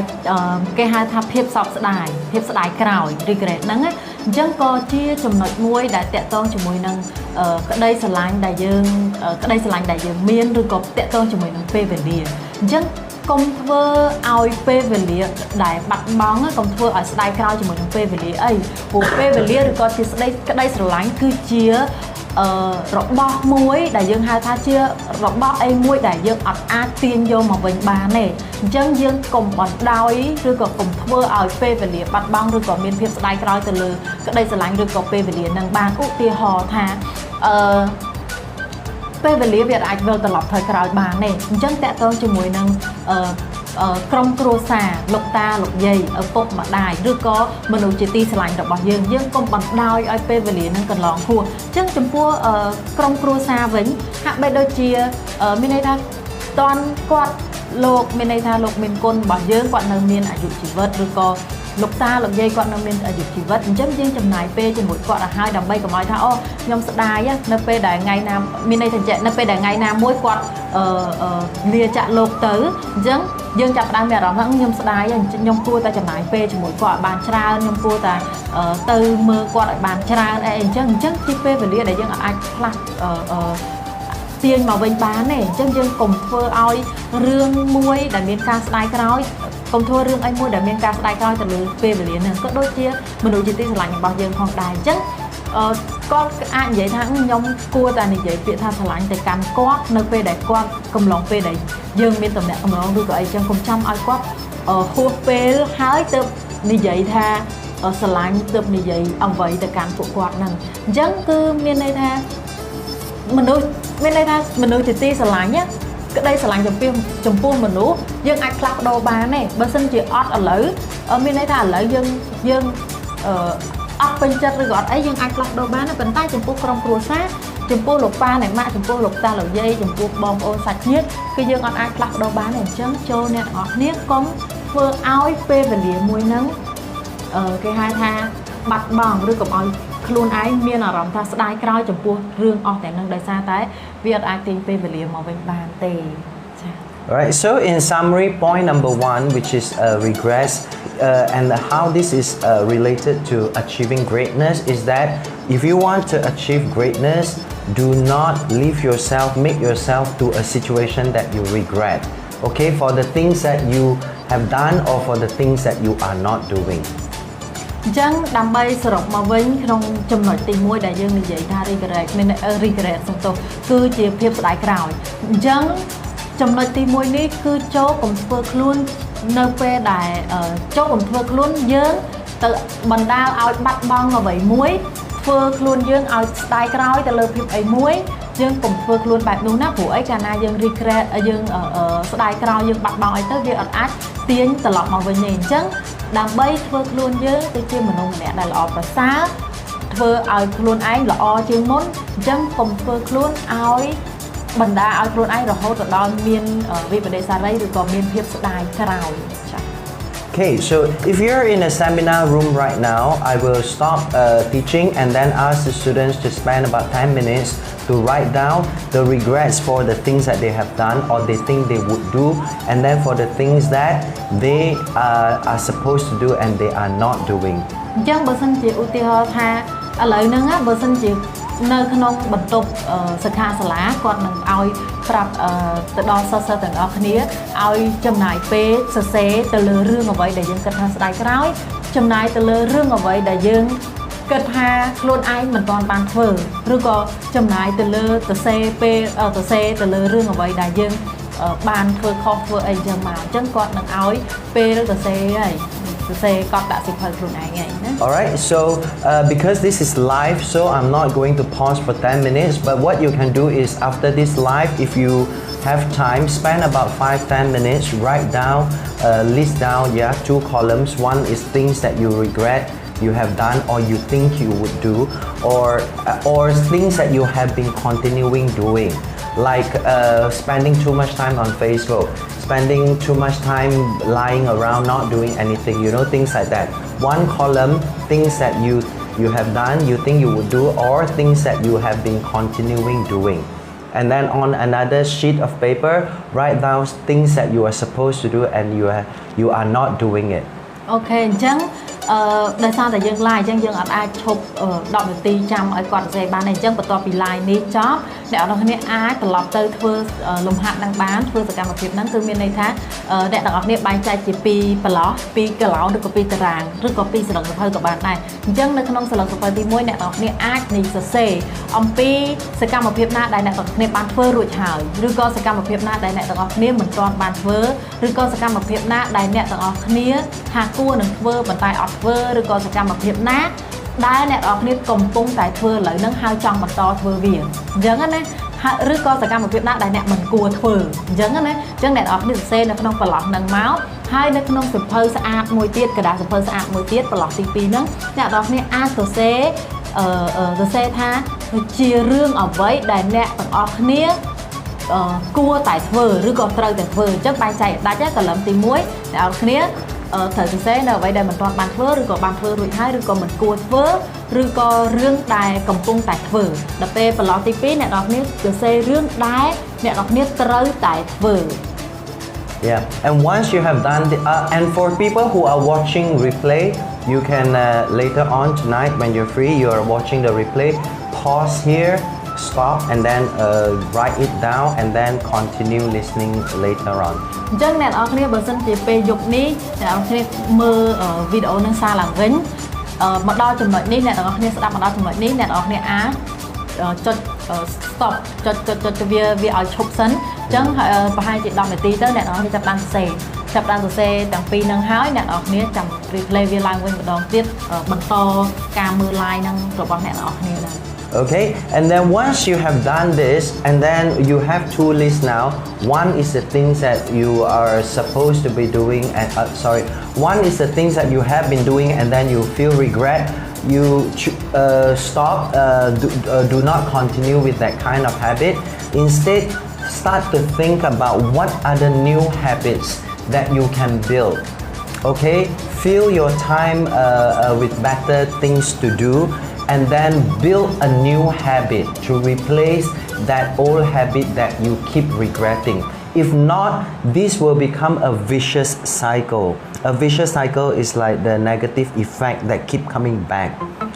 គេហៅថាភាពសោកស្ដាយភាពស្ដាយក្រោយ regret ហ្នឹងអញ្ចឹងក៏ជាចំណុចមួយដែលតាក់ទងជាមួយនឹងក្តីស្រឡាញ់ដែលយើងមានឬក៏តាក់ទងជាមួយនឹងពេលវេលាអញ្ចឹងកុំធ្វើឲ្យពេលវេលាដែលបាត់បង់កុំធ្វើឲ្យស្ដាយក្រោយជាមួយនឹងពេលវេលាអីព្រោះពេលវេលាឬក៏ជាក្តីស្រឡាញ់គឺជារបស់មួយដែលយើងហៅថាជារបស់អីមួយដែលយើងអត់អាចទាញយកមកវិញបានទេអញ្ចឹងយើងកុំបណ្ដោយឬក៏កុំធ្វើឲ្យពេលវេលាបាត់បង់ឬក៏មានភាពស្ដាយក្រោយទៅលើក្តីស្រឡាញ់ឬក៏ពេលវេលានឹងបានឧទាហរណ៍ថាពេលវេលាវាអាចវិលត្រឡប់ថយក្រោយបានទេអញ្ចឹងតកតងជាមួយនឹងក្រុមគ្រួសារលោកតាលោកយាយឪពុកម្ដាយឬក៏មនុស្សជាទីស្រឡាញ់របស់យើងកុំបណ្ដោយឲ្យពេលវេលានឹងកន្លងហួសអញ្ចឹងចំពោះក្រុមគ្រួសារវិញហាក់បីដូចជាមានន័យថាតន់គាត់លោកមានន័យថាលោកមានគុណរបស់យើងគាត់នៅមានអាយុជីវិតឬក៏លោកតាលោកយាយគាត់នៅមានអាយុជីវិតអញ្ចឹងយើងចំណាយពេលជាមួយគាត់ឲ្យហើយដើម្បីកុំឲ្យថាអូខ្ញុំស្ដាយនៅពេលដែលថ្ងៃណាមានន័យថានៅពេលដែលថ្ងៃណាមួយគាត់លាចាក់លោកទៅអញ្ចឹងយើងចាប់ផ្ដើមមានអារម្មណ៍ថាខ្ញុំស្ដាយខ្ញុំគួរតែចំណាយពេលជាមួយគាត់ឲ្យបានច្រើនខ្ញុំគួរតែទៅមើលគាត់ឲ្យបានច្រើនអីអញ្ចឹងជាពេលវេលាដែលយើងអាចផ្លាស់ទាញមកវិញបានទេអញ្ចឹងយើងកុំធ្វើឲ្យរឿងមួយដែលមានការស្ដាយក្រោយកុំធ្វើរឿងអីមួយដែលមានការស្ដាយក្រោយទៅលើពេលវេលាហ្នឹងក៏ដូចជាមនុស្សជាទីស្រឡាញ់របស់យើងផងដែរអញ្ចឹងគាត់អាចនិយាយថាខ្ញុំគួរតែនិយាយពាក្យថាស្រឡាញ់ទៅកាន់គាត់នៅពេលដែលគាត់កំឡុងពេលដែលយើងមានតំណែងកំឡុងឬក៏អីចឹងកុំចាំឲ្យគាត់ហួសពេលហើយទៅនិយាយថាស្រឡាញ់ទៅនិយាយអ្វីទៅកាន់ពួកគាត់ហ្នឹងអញ្ចឹងគឺមានន័យថាមនុស្សជាទីស្រឡាញ់ក្តីស្រឡាញ់ចំពោះមនុស្សយើងអាចផ្លាស់ប្ដូរបានទេបើសិនជាអត់ឥឡូវមានន័យថាឥឡូវយើងអត់ពេញចិត្តឬក៏អត់អីយើងអាចផ្លាស់ប្ដូរបានប៉ុន្តែចំពោះក្រុមគ្រួសារចំពោះលោកប៉ាអ្នកម៉ាក់ចំពោះលោកតាលោកយាយចំពោះបងប្អូនសាច់ញាតិគឺយើងអត់អាចផ្លាស់ប្ដូរបានទេអញ្ចឹងចូលអ្នកទាំងអស់គ្នាកុំធ្វើឲ្យពេលវេលាមួយហ្នឹងគេហៅថាបាត់បង់ឬក៏ឲ្យខ្លួនឯងមានអារម្មណ៍ថាស្ដាយក្រោយចំពោះរឿងអស់តែនឹងដោយសារតែវាអត់អាចទាញពេលវេលាមកវិញបានទេចា៎ Alright, so in summary, point number 1, which is regrets, and how this is related to achieving greatness, is that if you want to achieve greatness, do not leave yourself, make yourself to a situation that you regret. Okay, for the things that you have done or for the things that you are not doing. អញ្ចឹងដើម្បីសរុបមកវិញក្នុងចំណុចទី1ដែលយើងនិយាយថា regret សំទោសគឺជាភាពស្ដាយក្រោយអញ្ចឹងចំណុចទី1នេះគឺចូលកុំធ្វើខ្លួននៅពេលដែលចូលកុំធ្វើខ្លួនយើងទៅបណ្ដាលឲ្យបាត់បង់អ្វីមួយធ្វើខ្លួនយើងឲ្យស្ដាយក្រោយទៅលើភាពអីមួយយើងកុំធ្វើខ្លួនបែបនោះណាព្រោះអីកាលណាយើង regret យើងស្ដាយក្រោយយើងបាត់បង់អីទៅវាអត់អាចទាញត្រឡប់មកវិញទេអញ្ចឹងដើម្បីធ្វើខ្លួនយើងទៅជាមនុស្សម្នាក់ដែលល្អប្រសើរធ្វើឲ្យខ្លួនឯងល្អជាងមុនអញ្ចឹងកុំធ្វើខ្លួនឲ្យបណ្ដាឲ្យខ្លួនឯងរហូតទៅដល់មានវិបដិសារីឬក៏មានភាពស្ដាយក្រោយចា៎ Okay, so if you're in a seminar room right now, I will stop teaching and then ask the students to spend about 10 minutes to write down the regrets for the things that they have done or they think they would do, and then for the things that they are supposed to do and they are not doing. អញ្ចឹងបើសិនជាឧទាហរណ៍ថាឥឡូវហ្នឹងបើសិនជានៅក្នុងបន្ទប់សិក្ខាសាលាគាត់នឹងឲ្យ ប្រាប់ទៅដល់សិស្សទាំងអស់គ្នាឲ្យចំណាយពេលសរសេរទៅលើរឿងអ្វីដែលយើងគិតថាស្ដាយក្រោយចំណាយទៅលើរឿងអ្វីដែលយើងគិតថាខ្លួនឯងមិនទាន់បានធ្វើឬក៏ចំណាយទៅលើសរសេរពេលសរសេរទៅលើរឿងអ្វីដែលយើងបានធ្វើខុសធ្វើអីចឹងមកអញ្ចឹងគាត់នឹងឲ្យពេលសរសេរហើយសរសេរគាត់ដាក់សិភៅខ្លួនឯងហើយណា Alright, so because this is live, so I'm not going to pause for 10 minutes, but what you can do is after this live, if you have time, spend about 5-10 minutes, write down, list down, yeah, 2 columns. One is things that you regret you have done or you think you would do, or things that you have been continuing doing, like spending too much time on Facebook, spending too much time lying around not doing anything, you know, things like that. One column, things that you have done, you think you would do, or things that you have been continuing doing. And then on another sheet of paper, write down things that you are supposed to do and you are not doing it. Okay, អញ្ចឹងដោយសារតែយើង live អញ្ចឹងយើងអត់អាចឈប់10នាទីចាំឲ្យគាត់សរសេរបានទេអញ្ចឹងបន្ទាប់ពី live នេះចប់អ្នកនរគ្នាអាចត្រឡប់ទៅធ្វើលំហាត់នឹងបានធ្វើសកម្មភាពហ្នឹងគឺមានន័យថាអ្នកទាំងអស់គ្នាបែងចែកជា2ប្រឡោះ2កន្លោនឬក៏2តារាងឬក៏2សរងសភៅក៏បានដែរអញ្ចឹងនៅក្នុងសរងសភៅទី1អ្នកទាំងអស់គ្នាអាចនឹងសរសេរអំពីសកម្មភាពណាដែលអ្នកទាំងអស់គ្នាបានធ្វើរួចហើយឬក៏សកម្មភាពណាដែលអ្នកទាំងអស់គ្នាមិនទាន់បានធ្វើឬក៏សកម្មភាពណាដែលអ្នកទាំងអស់គ្នាថាគួរនឹងធ្វើប៉ុន្តែអត់ធ្វើឬក៏សកម្មភាពណាដែលអ្នកនរគ្នាកំពុងតែធ្វើឥឡូវហ្នឹងហើយចង់បន្តធ្វើវាអញ្ចឹងណាឬក៏សកម្មភាពណាដែលអ្នកមិនគួរធ្វើអញ្ចឹងណាអញ្ចឹងអ្នកនរគ្នាសរសេរនៅក្នុងប្រឡោះហ្នឹងមកហើយនៅក្នុងសភៅស្អាតមួយទៀតกระดาษសភៅស្អាតមួយទៀតប្រឡោះទី2ហ្នឹងអ្នកនរគ្នាអាចសរសេរថាជារឿងអ្វីដែលអ្នកទាំងអស់គ្នាគួរតែធ្វើឬក៏ត្រូវតែធ្វើអញ្ចឹងបែងចែកដាច់កលឹមទី1អ្នកនរគ្នាត្រូវសរសេរនៅអ្វីដែលមិនទាន់បានធ្វើឬក៏បានធ្វើរួចហើយឬក៏មិនគួរធ្វើឬក៏រឿងដែលកំពុងតែធ្វើដល់ពេលប្រឡោះទី2អ្នកនរគ្នាសរសេររឿងដែលអ្នកនរគ្នាត្រូវតែធ្វើ Yeah, and once you have done and for people who are watching replay, you can later on tonight when you're free, you are watching the replay, pause here, stop and then write it down and then continue listening later on. អញ្ចឹងអ្នកនរគ្នាបើសិនជាពេលយប់នេះអ្នកនរគ្នាមើលវីដេអូនឹងសារឡើងវិញមកដល់ចំណុចនេះអ្នកនរគ្នាស្ដាប់មកដល់ចំណុចនេះអ្នកនរគ្នាអាចចុច stop ចុចវាឲ្យឈប់សិនអញ្ចឹងប្រហែលជា10នាទីទៅអ្នកនរគ្នាចាប់បានសរសេរទាំងពីរនឹងហើយអ្នកនរគ្នាចាំ replay វាឡើងវិញម្ដងទៀតបន្តការមើល live នឹងរបស់អ្នកនរគ្នាដែរ Okay, and then once you have done this, and then you have 2 lists now. One is the things that you are supposed to be doing, and one is the things that you have been doing, and then you feel regret. You stop, do not continue with that kind of habit. Instead, start to think about what are the new habits that you can build. Okay, fill your time with better things to do. And then build a new habit to replace that old habit that you keep regretting. If not, this will become a vicious cycle. A vicious cycle is like the negative effect that keep coming back.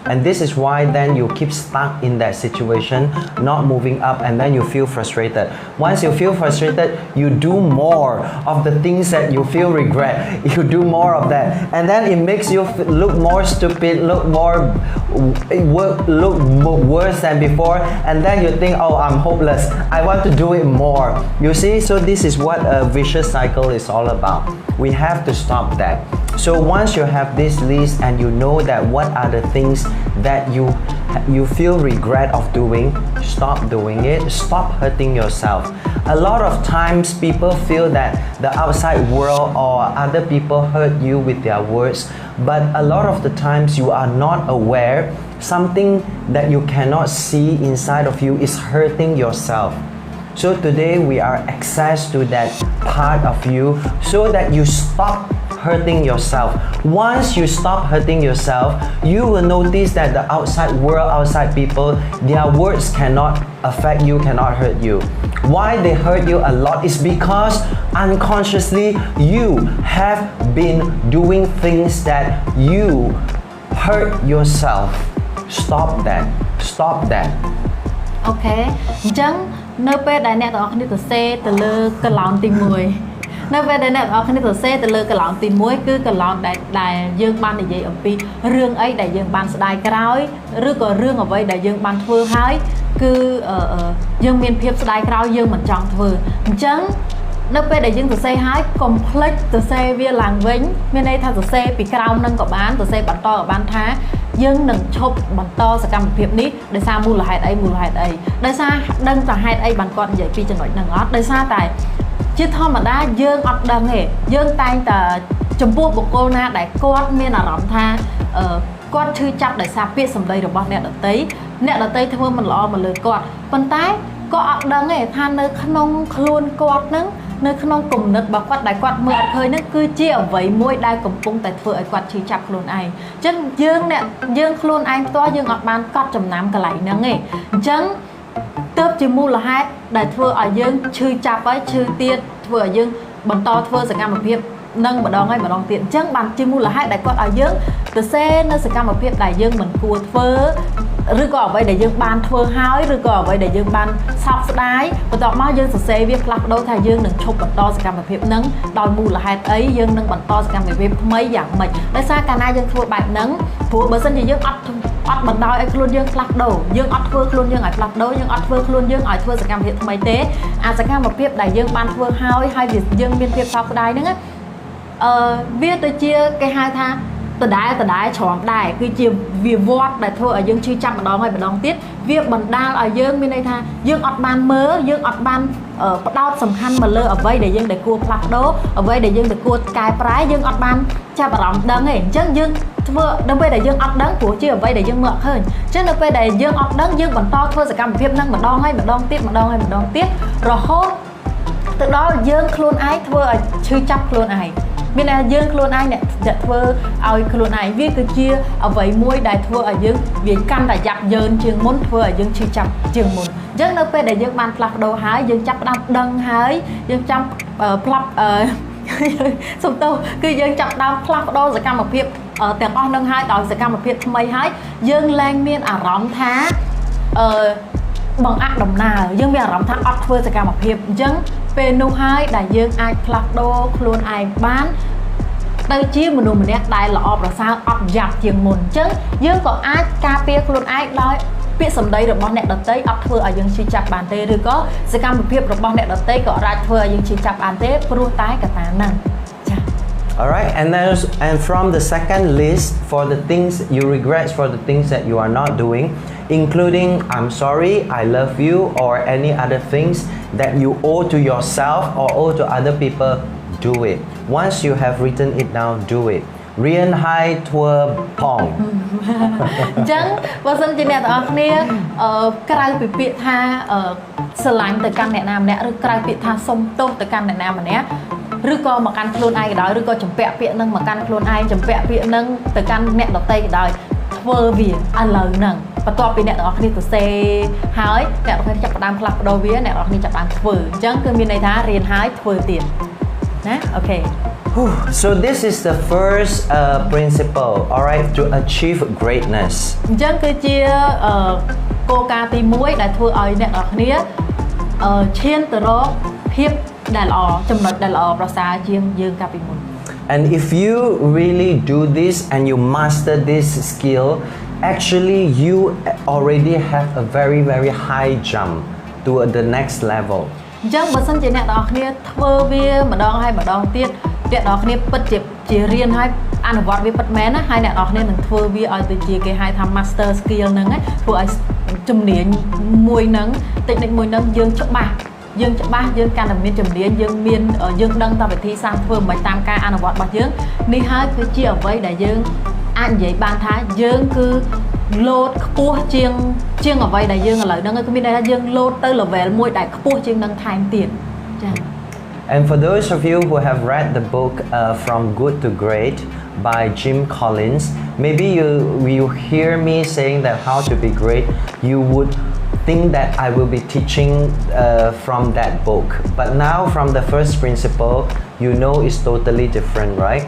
And this is why then you keep stuck in that situation, not moving up, and then you feel frustrated. Once you feel frustrated, you do more of the things that you feel regret. You do more of that. And then it makes you look more stupid, look worse than before. And then you think, oh, I'm hopeless. I want to do it more. You see, so this is what a vicious cycle is all about. We have to stop that. So once you have this list and you know that what are the things that you feel regret of doing, stop doing it, stop hurting yourself. A lot of times people feel that the outside world or other people hurt you with their words, but a lot of the times you are not aware something that you cannot see inside of you is hurting yourself. So today we are access to that part of you so that you stop hurting yourself. Once you stop hurting yourself, you will notice that the outside world, outside people, their words cannot affect you, cannot hurt you. Why they hurt you a lot is because unconsciously you have been doing things that you hurt yourself. Stop that. Stop that. Okay. អញ្ចឹង នៅពេលដែលអ្នកទាំងអស់គ្នាទៅសេទៅលើកន្លងទី1នៅពេលដែលអ្នកទាំងអស់គ្នាទៅសេទៅលើកន្លងទី1គឺកន្លងដែលយើងបាននិយាយអំពីរឿងអីដែលយើងបានស្ដាយក្រោយឬក៏រឿងអ្វីដែលយើងបានធ្វើហើយគឺយើងមានភាពស្ដាយក្រោយយើងមិនចង់ធ្វើអញ្ចឹងនៅពេលដែលយើងសរសេរហើយកុំភ្លេចសរសេរវាឡើងវិញមានន័យថាសរសេរពីក្រោមនឹងក៏បានសរសេរបន្តក៏បានថាយើងនឹងឈប់បន្តសកម្មភាពនេះដោយសារមូលហេតុអីដោយសារដឹងតែហេតុអីបានគាត់និយាយពីចំណុចហ្នឹងអត់ដោយសារតែជាធម្មតាយើងអត់ដឹងទេយើងតែងតែចំពោះបុគ្គលណាដែលគាត់មានអារម្មណ៍ថាគាត់ឈឺចាប់ដោយសារពាក្យសម្ដីរបស់អ្នកដទៃធ្វើមិនល្អមកលើគាត់ប៉ុន្តែក៏អត់ដឹងទេថានៅក្នុងខ្លួនគាត់ហ្នឹងនៅក្នុងគំនិតរបស់គាត់ដែលគាត់មើលអត់ឃើញហ្នឹងគឺជាអ្វីមួយដែលកំពុងតែធ្វើឲ្យគាត់ឈឺចាប់ខ្លួនឯងអញ្ចឹងយើងខ្លួនឯងផ្ទាល់យើងអត់បានកត់ចំណាំកន្លែងហ្នឹងទេអញ្ចឹងទើបជាមូលហេតុដែលធ្វើឲ្យយើងឈឺចាប់ហើយឈឺទៀតធ្វើឲ្យយើងបន្តធ្វើសកម្មភាពនឹងម្ដងហើយម្ដងទៀតអញ្ចឹងបានជាមូលហេតុដែលគាត់ឲ្យយើងទៅសេនៅសកម្មភាពដែលយើងមិនគួរធ្វើឬក៏អ្វីដែលយើងបានធ្វើហើយឬក៏អ្វីដែលយើងបានសោកស្ដាយបន្ទាប់មកយើងសរសេរវាផ្លាស់ប្ដូរថាយើងនឹងឈប់បន្តសកម្មភាពហ្នឹងដោយមូលហេតុអីយើងនឹងបន្តសកម្មភាពថ្មីយ៉ាងម៉េចដោយសារកាលណាយើងធ្វើបែបហ្នឹងព្រោះបើសិនជាយើងអត់បណ្ដោយឲ្យខ្លួនយើងផ្លាស់ប្ដូរយើងអត់ធ្វើខ្លួនយើងឲ្យផ្លាស់ប្ដូរយើងអត់ធ្វើខ្លួនយើងឲ្យធ្វើសកម្មភាពថ្មីទេអាសកម្មភាពដែលយើងបានធ្វើហើយយើងមានភាពសោកស្ដាយហ្នឹងវាទៅជាគេហៅថាដដែលច្រំដែរគឺជាវាវត្តដែលធ្វើឲ្យយើងឈឺចាប់ម្ដងហើយម្ដងទៀតវាបណ្ដាលឲ្យយើងមានន័យថាយើងអត់បានមើលយើងអត់បានផ្ដោតសំខាន់មកលើអ្វីដែលយើងដែលគួរផ្លាស់ប្ដូរអ្វីដែលយើងដែលគួរកែប្រែយើងអត់បានចាប់អារម្មណ៍ដឹងទេអញ្ចឹងយើងធ្វើនៅពេលដែលយើងអត់ដឹងព្រោះជាអ្វីដែលយើងមើលអត់ឃើញអញ្ចឹងនៅពេលដែលយើងអត់ដឹងយើងបន្តធ្វើសកម្មភាពហ្នឹងម្ដងហើយម្ដងទៀតម្ដងរហូតទៅដល់យើងខ្លួនឯងធ្វើឲ្យឈឺចាប់ខ្លួនឯងមានតែយើងខ្លួនឯងអ្នកធ្វើឲ្យខ្លួនឯងវាគឺជាអ្វីមួយដែលធ្វើឲ្យយើងវាកាន់តែយ៉ាប់យ៉ឺនជាងមុនធ្វើឲ្យយើងឈឺចាប់ជាងមុនអញ្ចឹងនៅពេលដែលយើងបានផ្លាស់ប្ដូរហើយយើងចាប់ផ្ដើមដឹងហើយយើងចាំផ្លាប់សំទោសគឺយើងចាប់ផ្ដើមផ្លាស់ប្ដូរសកម្មភាពទាំងអស់នឹងហើយដោយសកម្មភាពថ្មីហើយយើងឡើងមានអារម្មណ៍ថាបង្អាក់ដំណើរយើងមានអារម្មណ៍ថាអត់ធ្វើសកម្មភាពអញ្ចឹងពេលនោះហើយដែលយើងអាចផ្លាស់ប្ដូរខ្លួនឯងបានទៅជាមនុស្សម្នាក់ដែលល្អប្រសើរអត់យ៉ាប់ជាងមុនអញ្ចឹងយើងក៏អាចការពារខ្លួនឯងដោយពាក្យសម្ដីរបស់អ្នកដទៃអត់ធ្វើឲ្យយើងឈឺចាប់បានទេឬក៏សកម្មភាពរបស់អ្នកដទៃក៏អាចធ្វើឲ្យយើងឈឺចាប់បានទេព្រោះតែកត្តាហ្នឹងចា Alright, and from the second list for the things you regret for the things that you are not doing, including I'm sorry, I love you, or any other things that you owe to yourself or owe to other people, do it. Once you have written it down, do it. រៀនឲ្យធ្វើផង អញ្ចឹងបើសិនជាអ្នកទាំងអស់គ្នាក្រៅពីពាក្យថាស្រឡាញ់ទៅកាន់អ្នកណាម្នាក់ឬក្រៅពាក្យថាសុំទោសទៅកាន់អ្នកណាម្នាក់ឬក៏មកកាន់ខ្លួនឯងក៏ដោយឬក៏ចម្ពាក់ពាក្យនឹងមកកាន់ខ្លួនឯងចម្ពាក់ពាក្យនឹងទៅកាន់អ្នកដទៃក៏ដោយធ្វើវាឥឡូវហ្នឹងបន្ទាប់ពីអ្នកទាំងអស់គ្នាទៅសេហើយអ្នកទាំងអស់គ្នាចាប់ផ្ដើមផ្លាស់ប្ដូរវាអ្នកទាំងអស់គ្នាចាប់ផ្ដើមធ្វើអញ្ចឹងគឺមានន័យថារៀនហើយធ្វើទៀតណាអូខេSo this is the first principle, all right, to achieve greatness. អញ្ចឹងគឺជាគោលការណ៍ទី1ដែលធ្វើឲ្យអ្នកនរគ្នាឈានទៅរកភាពដែលល្អចំណុចដែលល្អប្រសើរជាងយើងកាលពីមុន And if you really do this and you master this skill, actually you already have a very high jump to the next level. អញ្ចឹងបើសិនជាអ្នកនរគ្នាធ្វើវាម្ដងហើយម្ដងទៀតអ្នកនរគ្នាពិតជារៀនហើយអនុវត្តវាពិតមែនណាហើយអ្នកនរគ្នានឹងធ្វើវាឲ្យទៅជាគេហៅថា master skill ហ្នឹងធ្វើឲ្យជំនាញមួយហ្នឹងtechniqueមួយហ្នឹងយើងច្បាស់យើងកាន់តែមានជំនាញយើងដឹងតវិធីសាស្ត្រធ្វើមិនតាមការអនុវត្តរបស់យើងនេះហើយគឺជាអ្វីដែលយើងអាចនិយាយបានថាយើងគឺលោតខ្ពស់ជាងអ្វីដែលយើងឥឡូវហ្នឹងគឺមានន័យថាយើងលោតទៅ level មួយដែលខ្ពស់ជាងនឹងថែមទៀតចា៎ And for those of you who have read the book From Good to Great by Jim Collins, maybe you hear me saying that how to be great, you would think that I will be teaching from that book. But now from the first principle, you know it's totally different, right?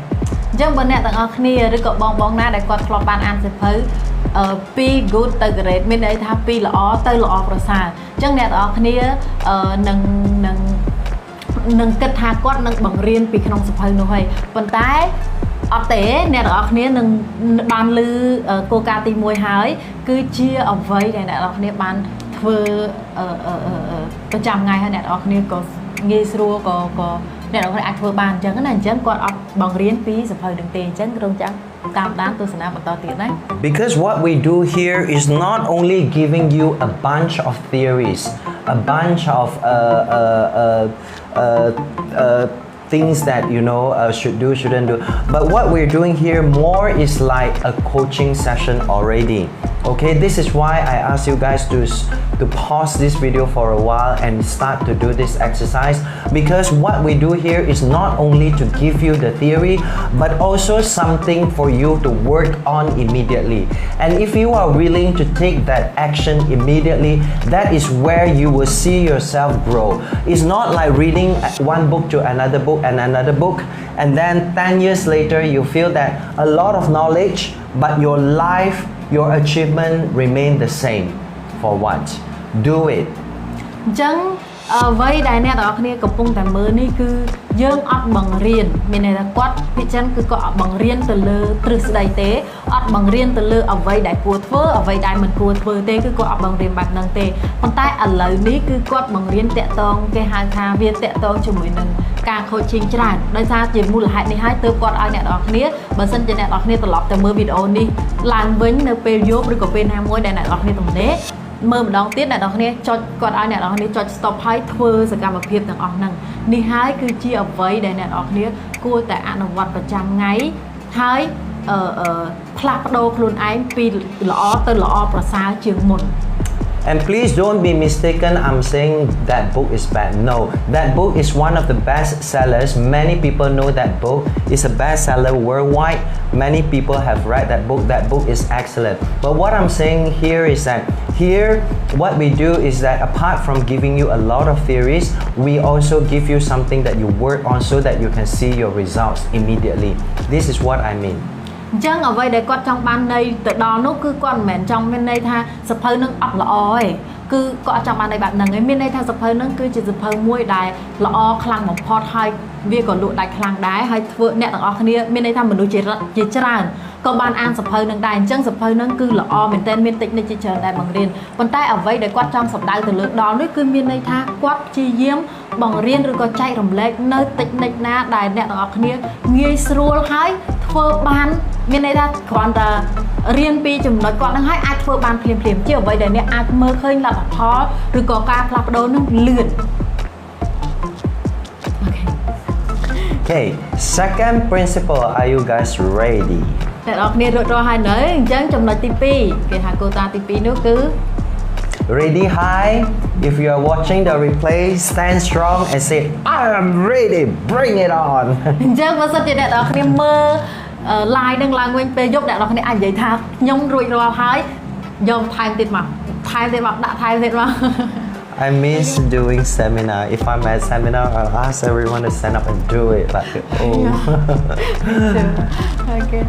ចឹងបើអ្នកទាំងអស់គ្នាឬក៏បងណាដែលគាត់ធ្លាប់បានអានសៀវភៅពី good ទៅ great មានន័យថាពីល្អទៅល្អប្រសើរចឹងអ្នកទាំងអស់គ្នានឹងគិតថាគាត់នឹងបង្រៀនពីក្នុងសៀវភៅនោះហើយប៉ុន្តែអត់ទេអ្នកទាំងអស់គ្នានឹងបានឮគោលការណ៍ទី1ហើយគឺជាអ្វីដែលអ្នកទាំងអស់គ្នាបានធ្វើប្រចាំថ្ងៃហើយអ្នកទាំងអស់គ្នាក៏ងាយស្រួលក៏អ្នកទាំងអស់គ្នាអាចធ្វើបានអញ្ចឹងណាអញ្ចឹងគាត់អត់បង្រៀនពីសៀវភៅនឹងទេអញ្ចឹងក្រុមចាំតាមដានទស្សនាបន្តទៀតណា Because what we do here is not only giving you a bunch of theories, a bunch of things that should do, shouldn't do, but what we're doing here more is like a coaching session already. Okay, this is why I ask you guys to pause this video for a while and start to do this exercise, because what we do here is not only to give you the theory but also something for you to work on immediately. And if you are willing to take that action immediately, that is where you will see yourself grow. It's not like reading one book to another book and another book, and then 10 years later you feel that a lot of knowledge but your life, your achievement remain the same. For what? Do it. អញ្ចឹងអ្វីដែលអ្នកទាំងអស់គ្នាកំពុងតែមើលនេះគឺយើងអត់បង្រៀនមានន័យថាគាត់ពិចារណាគឺគាត់អត់បង្រៀនទៅលើទ្រឹស្ដីទេអត់បង្រៀនទៅលើអ្វីដែលគួរធ្វើអ្វីដែលមិនគួរធ្វើទេគឺគាត់អត់បង្រៀនបែបហ្នឹងទេប៉ុន្តែឥឡូវនេះគឺគាត់បង្រៀនតាក់ទងគេហៅថាវាតាក់ទងជាមួយនឹងការ coaching ច្រើនដោយសារជាមូលហេតុនេះហើយទើបគាត់ឲ្យអ្នកទាំងអស់គ្នាបើសិនជាអ្នកទាំងអស់គ្នាត្រឡប់ទៅមើលវីដេអូនេះឡើងវិញនៅពេលយប់ឬក៏ពេលណាមួយដែលអ្នកទាំងអស់គ្នាទំនេរមើលម្ដងទៀតអ្នកនរគ្នាចុចគាត់ឲ្យអ្នកនរគ្នាចុច stop ហើយធ្វើសកម្មភាពទាំងអស់ហ្នឹងនេះហើយគឺជាអ្វីដែលអ្នកនរគ្នាគួរតែអនុវត្តប្រចាំថ្ងៃហើយផ្លាស់ប្ដូរខ្លួនឯងពីល្អទៅល្អប្រសើរជាងមុន And please don't be mistaken, I'm saying that book is bad. No, that book is one of the best sellers. Many people know that book. It's a bestseller worldwide. Many people have read that book. That book is excellent. But what I'm saying here is that here what we do is that apart from giving you a lot of theories, we also give you something that you work on so that you can see your results immediately. This is what I mean. អញ្ចឹងអ្វីដែលគាត់ចង់បានន័យទៅដល់នោះគឺគាត់មិនមែនចង់មានន័យថាសភៅនឹងអត់ល្អទេគឺគាត់ចង់បានន័យបែបហ្នឹងឯងមានន័យថាសភៅនឹងគឺជាសភៅមួយដែលល្អខ្លាំងបំផុតហើយវាក៏លក់ដាច់ខ្លាំងដែរហើយធ្វើអ្នកទាំងអស់គ្នាមានន័យថាមនុស្សជាច្រើនក៏បានអានសភៅនឹងដែរអញ្ចឹងសភៅនឹងគឺល្អមែនទែនមានតិចនិចជាច្រើនដែលបង្រៀនប៉ុន្តែអ្វីដែលគាត់ចង់សម្ដៅទៅលើដល់នេះគឺមានន័យថាគាត់ព្យាយាមបង្រៀនឬក៏ចែករំលែកនៅតិចនិចណាដែលអ្នកទាំងអស់គ្នាងាយស្រួលហើយធ្វើបានមានន័យថាគ្រាន់តែរៀនពីចំណុចគាត់នឹងហើយអាចធ្វើបានភ្លាមជាអ្វីដែលអ្នកអាចមើលឃើញលទ្ធផលឬក៏ការផ្លាស់ប្ដូរនឹងលឿន Okay, second principle, are you guys ready? អ្នកនរគ្នារួចរាល់ហើយនៅអញ្ចឹងចំណុចទី2គេហៅគោលការណ៍ទី2នោះគឺ Ready high. If you are watching the replay, stand strong and say I am ready. Bring it on. អញ្ចឹងបើសិនជាអ្នកនរគ្នាមើល live នឹងឡើងវិញពេលយប់អ្នកនរគ្នាអាចនិយាយថាខ្ញុំរួចរាល់ហើយយកថែមទៀតមកដាក់ថែមទៀតមក I miss doing seminar. If I'm at seminar, I'll ask everyone to stand up and do it. Like, oh. Okay.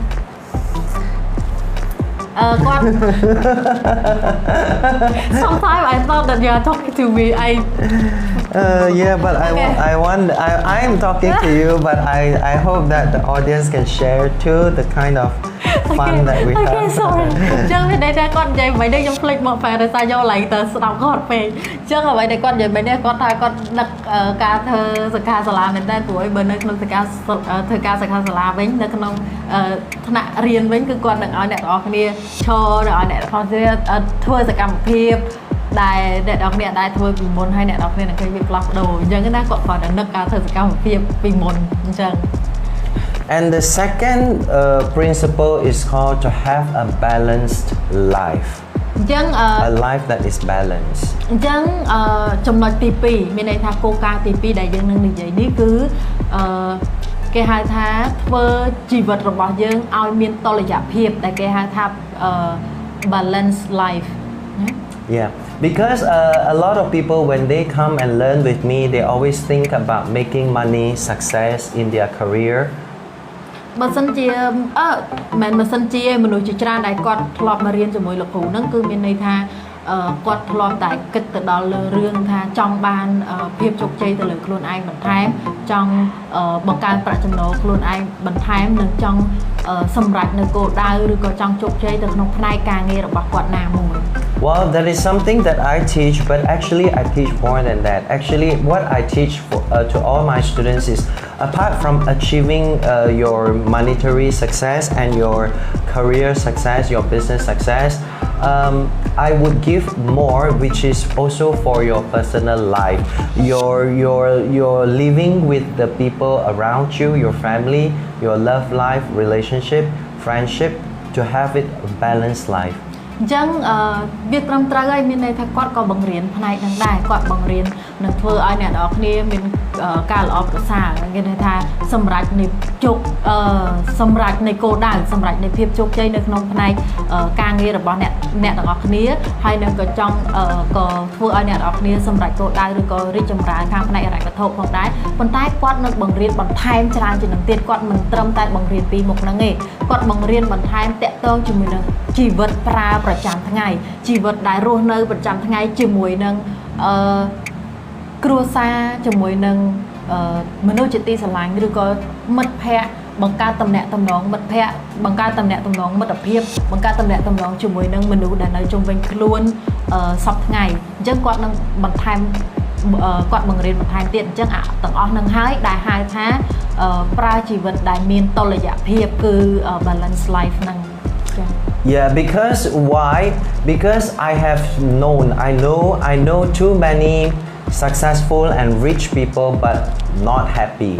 Sometimes I thought that you are talking to me. Yeah, but I am talking to you, but I hope that the audience can share too the kind of fun that we have. Okay, sorry. ចឹងមានន័យថាគាត់និយាយមិនដែរខ្ញុំភ្លេចមកបែរតែយកឡើងទៅស្ដាប់គាត់ពេកចឹងអ្វីដែលគាត់និយាយមិនដែរគាត់ថាគាត់ដឹកការធ្វើសិក្ខាសាលាមែនតើព្រោះបើនៅក្នុងសិក្ខាធ្វើការសិក្ខាសាលាវិញនៅក្នុងថ្នាក់រៀនវិញគឺគាត់នឹងឲ្យអ្នកទាំងអស់គ្នាឈរឲ្យអ្នកទាំងអស់គ្នាធ្វើសកម្មភាពដែលអ្នកទាំងអស់គ្នាដែរធ្វើពីមុនហើយអ្នកទាំងអស់គ្នានឹងឃើញវាផ្លាស់ប្ដូរអញ្ចឹងណាគាត់គាត់នឹកការធ្វើសកម្មភាពពីមុនអញ្ចឹង And the second principle is called to have a balanced life. អញ្ចឹង a life that is balanced. អញ្ចឹងចំណុចទី2មានន័យថាគោលការណ៍ទី2ដែលយើងនឹងនិយាយនេះគឺគេហៅថាធ្វើជីវិតរបស់យើងឲ្យមានតុល្យភាពដែលគេហៅថា balanced life. Yeah, because a lot of people when they come and learn with me, they always think about making money, success in their career. បើសិនជាមិនសិនជាមនុស្សជាច្រើនដែលគាត់ធ្លាប់មករៀនជាមួយលោកគ្រូហ្នឹងគឺមានន័យថាគាត់ធ្លាប់តែគិតទៅដល់លើរឿងថាចង់បានភាពជោគជ័យទៅលើខ្លួនឯងបន្ថែមចង់បង្កើនប្រាក់ចំណូលខ្លួនឯងបន្ថែមនិងចង់សម្រេចនៅគោលដៅឬក៏ចង់ជោគជ័យទៅក្នុងផ្នែកការងាររបស់គាត់ណាមួយ Well, that is something that I teach, but actually I teach more than that. Actually, what I teach to all my students is apart from achieving your monetary success and your career success, your business success, I would give more, which is also for your personal life. Your living with the people around you, your family, your love life, relationship, friendship, to have it a balanced life. អញ្ចឹងវាត្រឹមត្រូវហើយមានន័យថាគាត់ក៏បង្រៀនផ្នែកហ្នឹងដែរគាត់បង្រៀននឹងធ្វើឲ្យអ្នកនរគ្នាមានការល្អប្រសើរគេន័យថាសម្រាប់នៃជោគសម្រាប់នៃគោលដៅសម្រាប់នៃភាពជោគជ័យនៅក្នុងផ្នែកការងាររបស់អ្នកទាំងអស់គ្នាហើយនឹងក៏ចង់ក៏ធ្វើឲ្យអ្នកទាំងអស់គ្នាសម្រាប់គោលដៅឬក៏រីកចម្រើនខាងផ្នែកហិរញ្ញវត្ថុផងដែរប៉ុន្តែគាត់នឹងបង្រៀនបន្ថែមច្រើនជាងនឹងទៀតគាត់មិនត្រឹមតែបង្រៀនពីមុខហ្នឹងទេគាត់បង្រៀនបន្ថែមតាក់ទងជាមួយនឹងជីវិតប្រើប្រចាំថ្ងៃជីវិតដែលរស់នៅប្រចាំថ្ងៃជាមួយនឹងគ្រួសារជាមួយនឹងមនុស្សជាទីស្រឡាញ់ឬក៏មិត្តភ័ក្តិបង្កើតតំណែងតំណងមិត្តភ័ក្តិបង្កើតតំណែងតំណងមិត្តភាពបង្កើតតំណែងតំណងជាមួយនឹងមនុស្សដែលនៅជុំវិញខ្លួនសពថ្ងៃអញ្ចឹងគាត់នឹងបន្ថែមគាត់បង្រៀនបន្ថែមទៀតអញ្ចឹងទាំងអស់នឹងហើយដែលហៅថាប្រើជីវិតដែលមានតុល្យភាពគឺ balance life ហ្នឹង Yeah, because why? Because I know too many successful and rich people but not happy.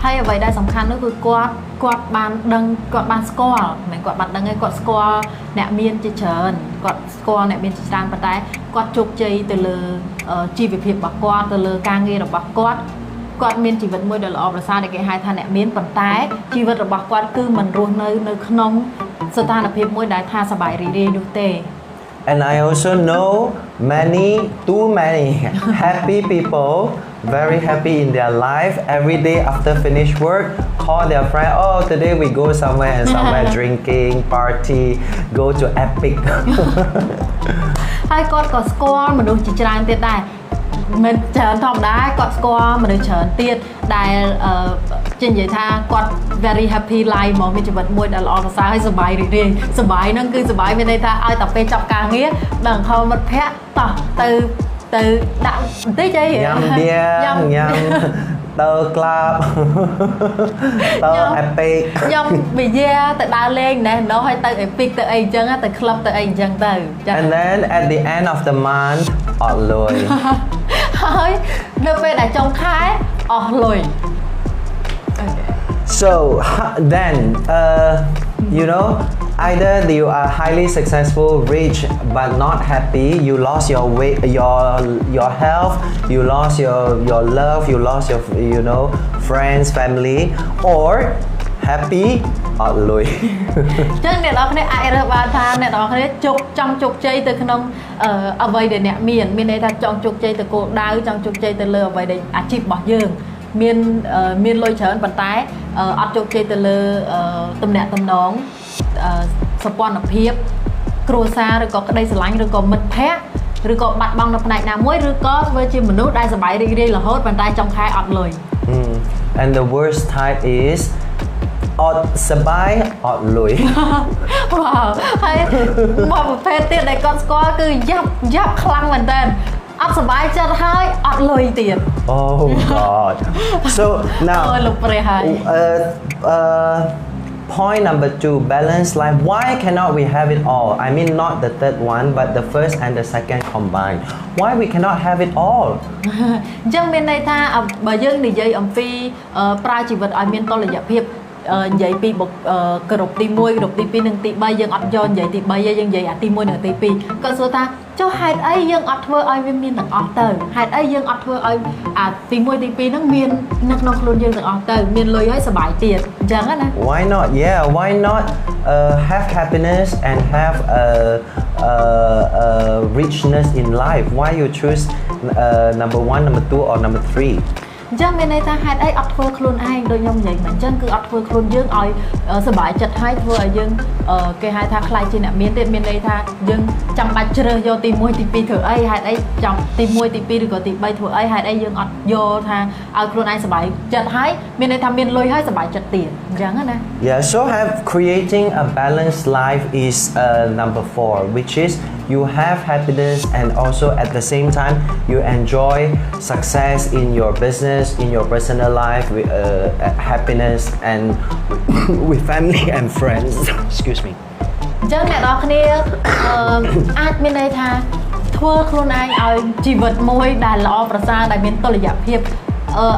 ហើយអ្វីដែលសំខាន់នោះគឺគាត់បានដឹងគាត់បានស្គាល់មិនគាត់បានដឹងឯងគាត់ស្គាល់អ្នកមានជាច្រើនគាត់ស្គាល់អ្នកមានជាច្រើនប៉ុន្តែគាត់ជោគជ័យទៅលើជីវភាពរបស់គាត់ទៅលើការងាររបស់គាត់មានជីវិតមួយដ៏ល្អប្រសើរដែលគេហៅថាអ្នកមានប៉ុន្តែជីវិតរបស់គាត់គឺមិនរស់នៅក្នុងស្ថានភាពមួយដែលថាសប្បាយរីករាយនោះទេ And I also know too many happy people, very happy in their life. Every day after finish work, call their friend. Oh, today we go somewhere drinking, party, go to epic. ហើយគាត់ក៏ស្គាល់មនុស្សជាច្រើនទៀតដែរមិនច្រើនធម្មតាគាត់ស្គាល់មនុស្សច្រើនទៀតដែលនិយាយថាគាត់ very happy life មកមានជីវិតមួយដែលល្អប្រសើរហើយសប្បាយរីករាយសប្បាយហ្នឹងគឺសប្បាយមានន័យថាឲ្យតែពេលចាប់ការងារដល់ខំមិត្តភ័ក្តិតោះទៅដាក់បន្តិចអីញ៉ាំបៀញ៉ាំទៅក្លាបទៅអេពិកខ្ញុំវិយាទៅដើរលេងណែនោះឲ្យទៅអេពិកទៅអីអញ្ចឹងទៅក្លឹបទៅអីអញ្ចឹងទៅ And then at the end of the month អត់លុយហើយនៅពេលដែលចុងខែអស់លុយ So then you know either you are highly successful rich but not happy you lost your weight your health you lost your love you lost your friends family or happy អត់លុយចឹងអ្នកនរគ្នាអាចរើសបានថាអ្នកនរគ្នាចង់ជោគជ័យទៅក្នុងអ្វីដែលអ្នកមានន័យថាចង់ជោគជ័យទៅគោលដៅចង់ជោគជ័យទៅលើអ្វីដែលអាជីពរបស់យើងមានលុយច្រើនប៉ុន្តែអត់ជោគជ័យទៅលើតំណែងតំណងសម្ព័ន្ធភាពគ្រួសារឬក៏ក្តីស្រឡាញ់ឬក៏មិត្តភ័ក្តិឬក៏បាត់បង់នៅផ្នែកណាមួយឬក៏ធ្វើជាមនុស្សដែលសប្បាយរីករាយរហូតប៉ុន្តែចុងខែអត់លុយ And the worst type is អត់សប្បាយអត់លុយ Wow ហើយមកប្រភេទទៀតដែលគាត់ស្គាល់គឺយ៉ាប់ខ្លាំងមែនតើអត់សប្បាយចិត្តហើយអត់លុយទៀត Oh God So now អូលោកព្រះហើយ Point number 2 balance life why cannot we have it all I mean not the third one but the first and the second combined why we cannot have it all អញ្ចឹងមានន័យថាបើយើងនិយាយអំពីប្រើជីវិតឲ្យមានតុល្យភាពនិយាយពីក្រុមទី1ក្រុមទី2និងទី3យើងអត់យកនិយាយទី3ទេយើងនិយាយអាទី1និងទី2គាត់សួរថាចុះហេតុអីយើងអត់ធ្វើឲ្យវាមានទាំងអស់ទៅហេតុអីយើងអត់ធ្វើឲ្យអាទី1ទី2ហ្នឹងមាននៅក្នុងខ្លួនយើងទាំងអស់ទៅមានលុយហើយសប្បាយទៀតអញ្ចឹងណា Why not yeah why not have happiness and have richness in life why you choose number 1 number 2 or number 3 ចឹងមានន័យថាហេតុអីអត់ធ្វើខ្លួនឯងដូចខ្ញុំនិយាយមិនចឹងគឺអត់ធ្វើខ្លួនយើងឲ្យសប្បាយចិត្តហើយធ្វើឲ្យយើងគេហៅថាខ្លាចជាអ្នកមានទៀតមានន័យថាយើងចាំបាច់ជ្រើសយកទី1ទី2ធ្វើអីហេតុអីចាំទី1ទី2ឬក៏ទី3ធ្វើអីហេតុអីយើងអត់យកថាឲ្យខ្លួនឯងសប្បាយចិត្តហើយមានន័យថាមានលុយហើយសប្បាយចិត្តទៀតអញ្ចឹងណា Yeah, so have creating a balanced life is number 4, which is you have happiness and also at the same time you enjoy success in your business, in your personal life, with happiness and with family and friends. Excuse me. អញ្ចឹងអ្នកនរគ្នាអាចមានន័យថាធ្វើខ្លួនឯងឲ្យជីវិតមួយដែលល្អប្រសើរដែលមានតុល្យភាព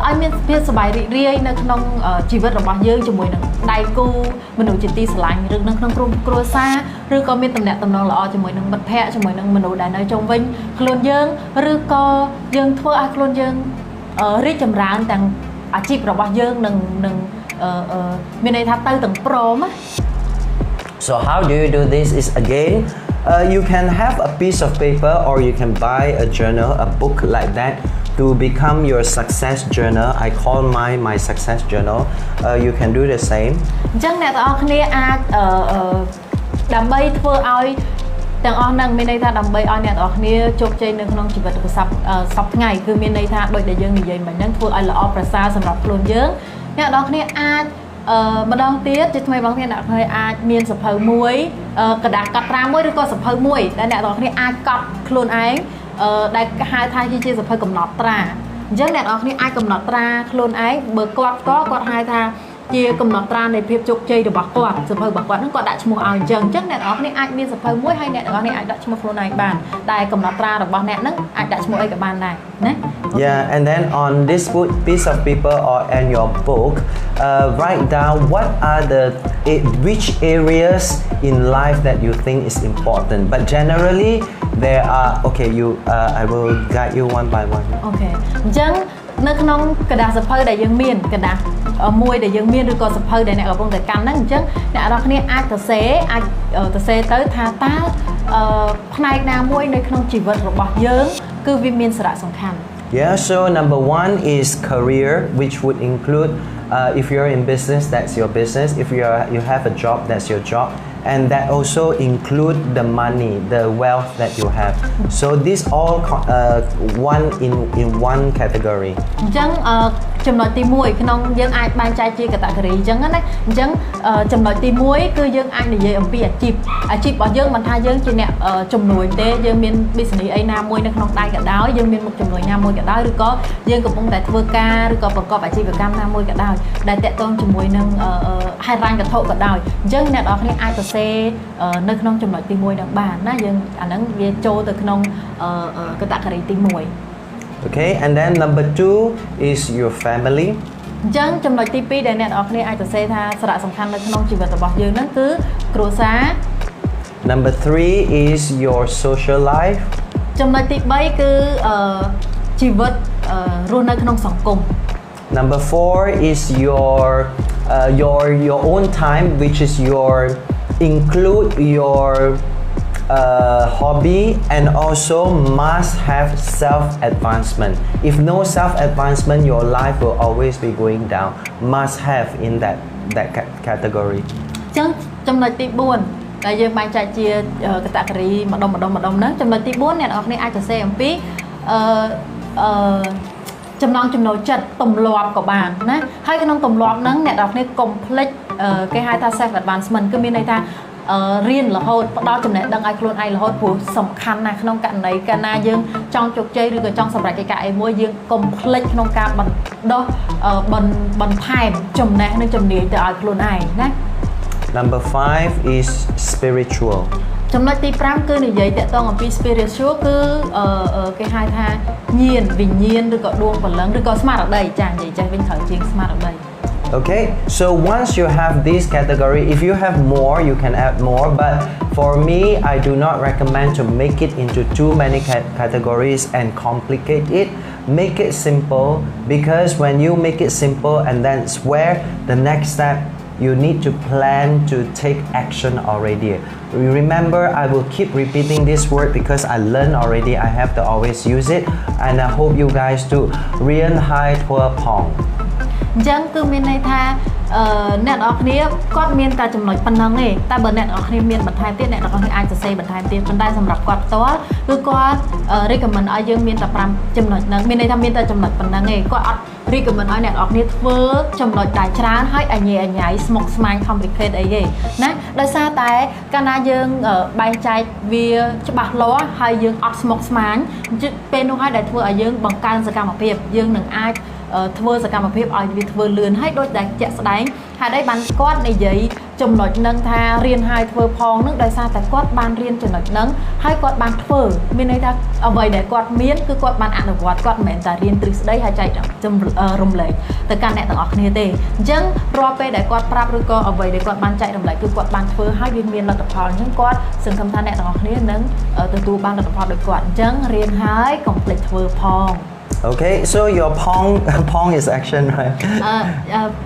ឲ្យមានភាពសប្បាយរីករាយនៅក្នុងជីវិតរបស់យើងជាមួយនឹងដៃគូមនុស្សជាទីស្រឡាញ់ឬនៅក្នុងក្រុមគ្រួសារឬក៏មានទំនាក់ទំនងល្អជាមួយនឹងមិត្តភ័ក្តិជាមួយនឹងមនុស្សដែលនៅជុំវិញខ្លួនយើងឬក៏យើងធ្វើឲ្យខ្លួនយើងរីកចម្រើនទាំងអាជីពរបស់យើងនឹងមានន័យថាទៅទាំងព្រមណា So how do you do this is again you can have a piece of paper or you can buy a journal, a book like that to become your success journal. I call mine my success journal. You can do the same. អញ្ចឹងអ្នកទាំងអស់គ្នាអាចដើម្បីធ្វើឲ្យទាំងអស់នឹងមានន័យថាដើម្បីឲ្យអ្នកទាំងអស់គ្នាជោគជ័យនៅក្នុងជីវិតសប្តាហ៍ថ្ងៃគឺមានន័យថាដូចដែលយើងនិយាយមិញហ្នឹងធ្វើឲ្យល្អប្រសើរសម្រាប់ខ្លួនយើងអ្នកទាំងអស់គ្នាអាចម្ដងទៀតជាថ្មីម្ដងទៀតអ្នកទាំងអស់គ្នាអាចមានសភៅមួយកระดาษកត់ត្រាមួយឬក៏សភៅមួយដែលអ្នកទាំងអស់គ្នាអាចកត់ខ្លួនឯងដែលហៅថាជាសភៅកំណត់ត្រាអញ្ចឹងអ្នកនរគ្នាអាចកំណត់ត្រាខ្លួនឯងបើគាត់ហៅថាជាកំណត់ត្រានៃភាពជោគជ័យរបស់គាត់សភៅរបស់គាត់ហ្នឹងគាត់ដាក់ឈ្មោះឲ្យអញ្ចឹងអ្នកនរគ្នាអាចមានសភៅមួយហើយអ្នកនរគ្នាអាចដាក់ឈ្មោះខ្លួនឯងបានតែកំណត់ត្រារបស់អ្នកហ្នឹងអាចដាក់ឈ្មោះអីក៏បានដែរណា Yeah, and then on this piece of paper or in your book, write down what are which areas in life that you think is important. But generally, there are okay. I will guide you one by one. Okay. អញ្ចឹងនៅក្នុងกระดาษសភៅដែលយើងមានកระดาษមួយដែលយើងមានឬក៏សភៅដែលអ្នកកំពុងតែកាន់ហ្នឹងអញ្ចឹងអ្នកនរគ្នាអាចសរសេរទៅថាតើផ្នែកណាមួយនៅក្នុងជីវិតរបស់យើងគឺវាមានសារៈសំខាន់ Yeah, so number 1 is career, which would include if you're in business, that's your business. If you have a job, that's your job. And that also include the money, the wealth that you have. So this all one in one category. អញ្ចឹងចំណុចទី1ក្នុងយើងអាចបែងចែកជា category អញ្ចឹងណាអញ្ចឹងចំណុចទី1គឺយើងអាចនិយាយអំពីអាជីពរបស់យើងមិនថាយើងជាអ្នកជំនួយទេយើងមាន business អីណាមួយនៅក្នុងដៃក៏ដោយយើងមានមុខជំនួយណាមួយក៏ដោយឬក៏យើងកំពុងតែធ្វើការឬក៏ប្រកបអាជីវកម្មណាមួយក៏ដោយដែលតាក់ទងជាមួយនឹងហេដ្ឋារញ្ញវត្ថុក៏ដោយអញ្ចឹងអ្នកនរគ្នាអាចសរសេរនៅក្នុងចំណុចទី1នឹងបានណាយើងអាហ្នឹងវាចូលទៅក្នុងcategory ទី1 Okay, and then number 2 is your family. អញ្ចឹងចំណុចទី2ដែលអ្នកនរគ្នាអាចសរសេរថាសារៈសំខាន់នៅក្នុងជីវិតរបស់យើងហ្នឹងគឺគ្រួសារ Number 3 is your social life. ចំណុចទី3គឺជីវិតរស់នៅក្នុងសង្គម Number 4 is your own time, which is include your hobby and also must have self-advancement. If no self-advancement, your life will always be going down. Must have in that category. អញ្ចឹងចំណុចទី4ដែលយើងបែងចែកជា category ម្ដុំហ្នឹងចំណុចទី4អ្នកនរគ្នាអាចសរសេរអំពីចំណង់ចំណូលចិត្តទម្លាប់ក៏បានណាហើយក្នុងទម្លាប់ហ្នឹងអ្នកនរគ្នាកុំភ្លេចគេហៅថា self advancement គឺមានន័យថារៀនរហូតផ្ដល់ចំណេះដឹងឲ្យខ្លួនឯងរហូតព្រោះសំខាន់ណាស់ក្នុងករណីកាលណាយើងចង់ជោគជ័យឬក៏ចង់សម្រេចកិច្ចការអីមួយយើងកុំភ្លេចក្នុងការបន្ថែមចំណេះនិងជំនាញទៅឲ្យខ្លួនឯងណា Number 5 is spiritual. ចំណុចទី5គឺនិយាយតាក់ទងអំពី spiritual គឺគេហៅថាញាណវិញ្ញាណឬក៏ដួងព្រលឹងឬក៏ស្មារតីចានិយាយចេះវិញត្រូវជាងស្មារតី Okay, so once you have this category, if you have more, you can add more. But for me, I do not recommend to make it into too many categories and complicate it. Make it simple because when you make it simple and that's where the next step you need to plan to take action already. Remember, I will keep repeating this word because I learned already. I have to always use it, and I hope you guys do. Rian hai thua pong. អញ្ចឹងគឺមានន័យថាអ្នកនរគ្នាគាត់មានតែចំណុចប៉ុណ្ណឹងទេតែបើអ្នកនរគ្នាមានបន្ថែមទៀតអ្នកនរគ្នាអាចសរសេរបន្ថែមទៀតប៉ុន្តែសម្រាប់គាត់ផ្ទាល់គឺគាត់ recommend ឲ្យយើងមានតែ5ចំណុចហ្នឹងមានន័យថាមានតែចំណុចប៉ុណ្ណឹងទេគាត់អត់ recommend ឲ្យអ្នកនរគ្នាធ្វើចំណុចដែលច្រើនហើយអញញ៉ៃស្មុគស្មាញ complicate អីទេណាដោយសារតែកាលណាយើងបែងចែកវាច្បាស់លាស់ហើយយើងអត់ស្មុគស្មាញពេលនោះហើយដែលធ្វើឲ្យយើងបង្កើនសកម្មភាពយើងនឹងអាចធ្វើសកម្មភាពឲ្យវាធ្វើលឿនហើយដូចដែលជាក់ស្ដែងហើយđâyបានគាត់និយាយចំណុចនឹងថារៀនហើយធ្វើផងនឹងដោយសារតែគាត់បានរៀនចំណុចនឹងហើយគាត់បានធ្វើមានន័យថាអ្វីដែលគាត់មានគឺគាត់បានអនុវត្តគាត់មិនមែនតែរៀនទ្រឹស្ដីហើយចែករំលែកទៅកាន់អ្នកទាំងអស់គ្នាទេអញ្ចឹងរាល់ពេលដែលគាត់ប្រាប់ឬក៏អ្វីដែលគាត់បានចែករំលែកគឺគាត់បានធ្វើហើយវាមានលទ្ធផលអញ្ចឹងគាត់សង្ឃឹមថាអ្នកទាំងអស់គ្នានឹងទទួលបានលទ្ធផលដូចគាត់អញ្ចឹងរៀนហើយកុំភ្លេចធ្វើផង Okay, so your pong is action, right?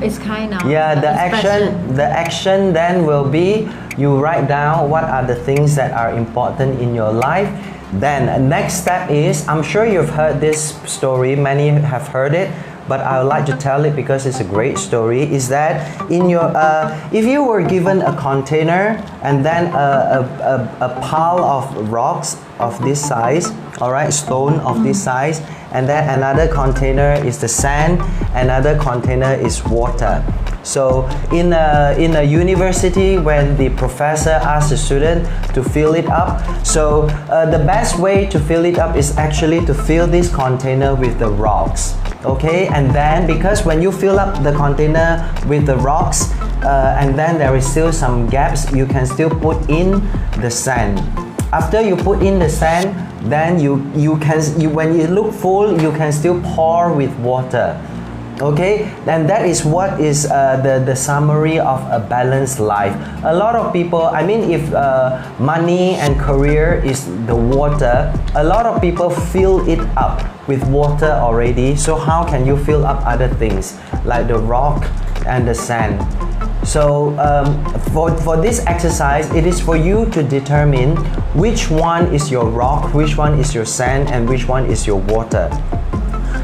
It's kind of yeah. The action then will be you write down what are the things that are important in your life. Then next step is I'm sure you've heard this story. Many have heard it, but I would like to tell it because it's a great story. Is that in your if you were given a container and then a pile of rocks of this size, all right, stone of this size. And then another container is the sand, another container is water. So in a university, when the professor asks the student to fill it up, so the best way to fill it up is actually to fill this container with the rocks. Okay, and then because when you fill up the container with the rocks, and then there is still some gaps, you can still put in the sand. After you put in the sand, then when you look full, you can still pour with water. Okay, and that is what is the summary of a balanced life. A lot of people, I mean, if money and career is the water, a lot of people fill it up with water already. So how can you fill up other things like the rock and the sand? So for this exercise, it is for you to determine which one is your rock, which one is your sand, and which one is your water.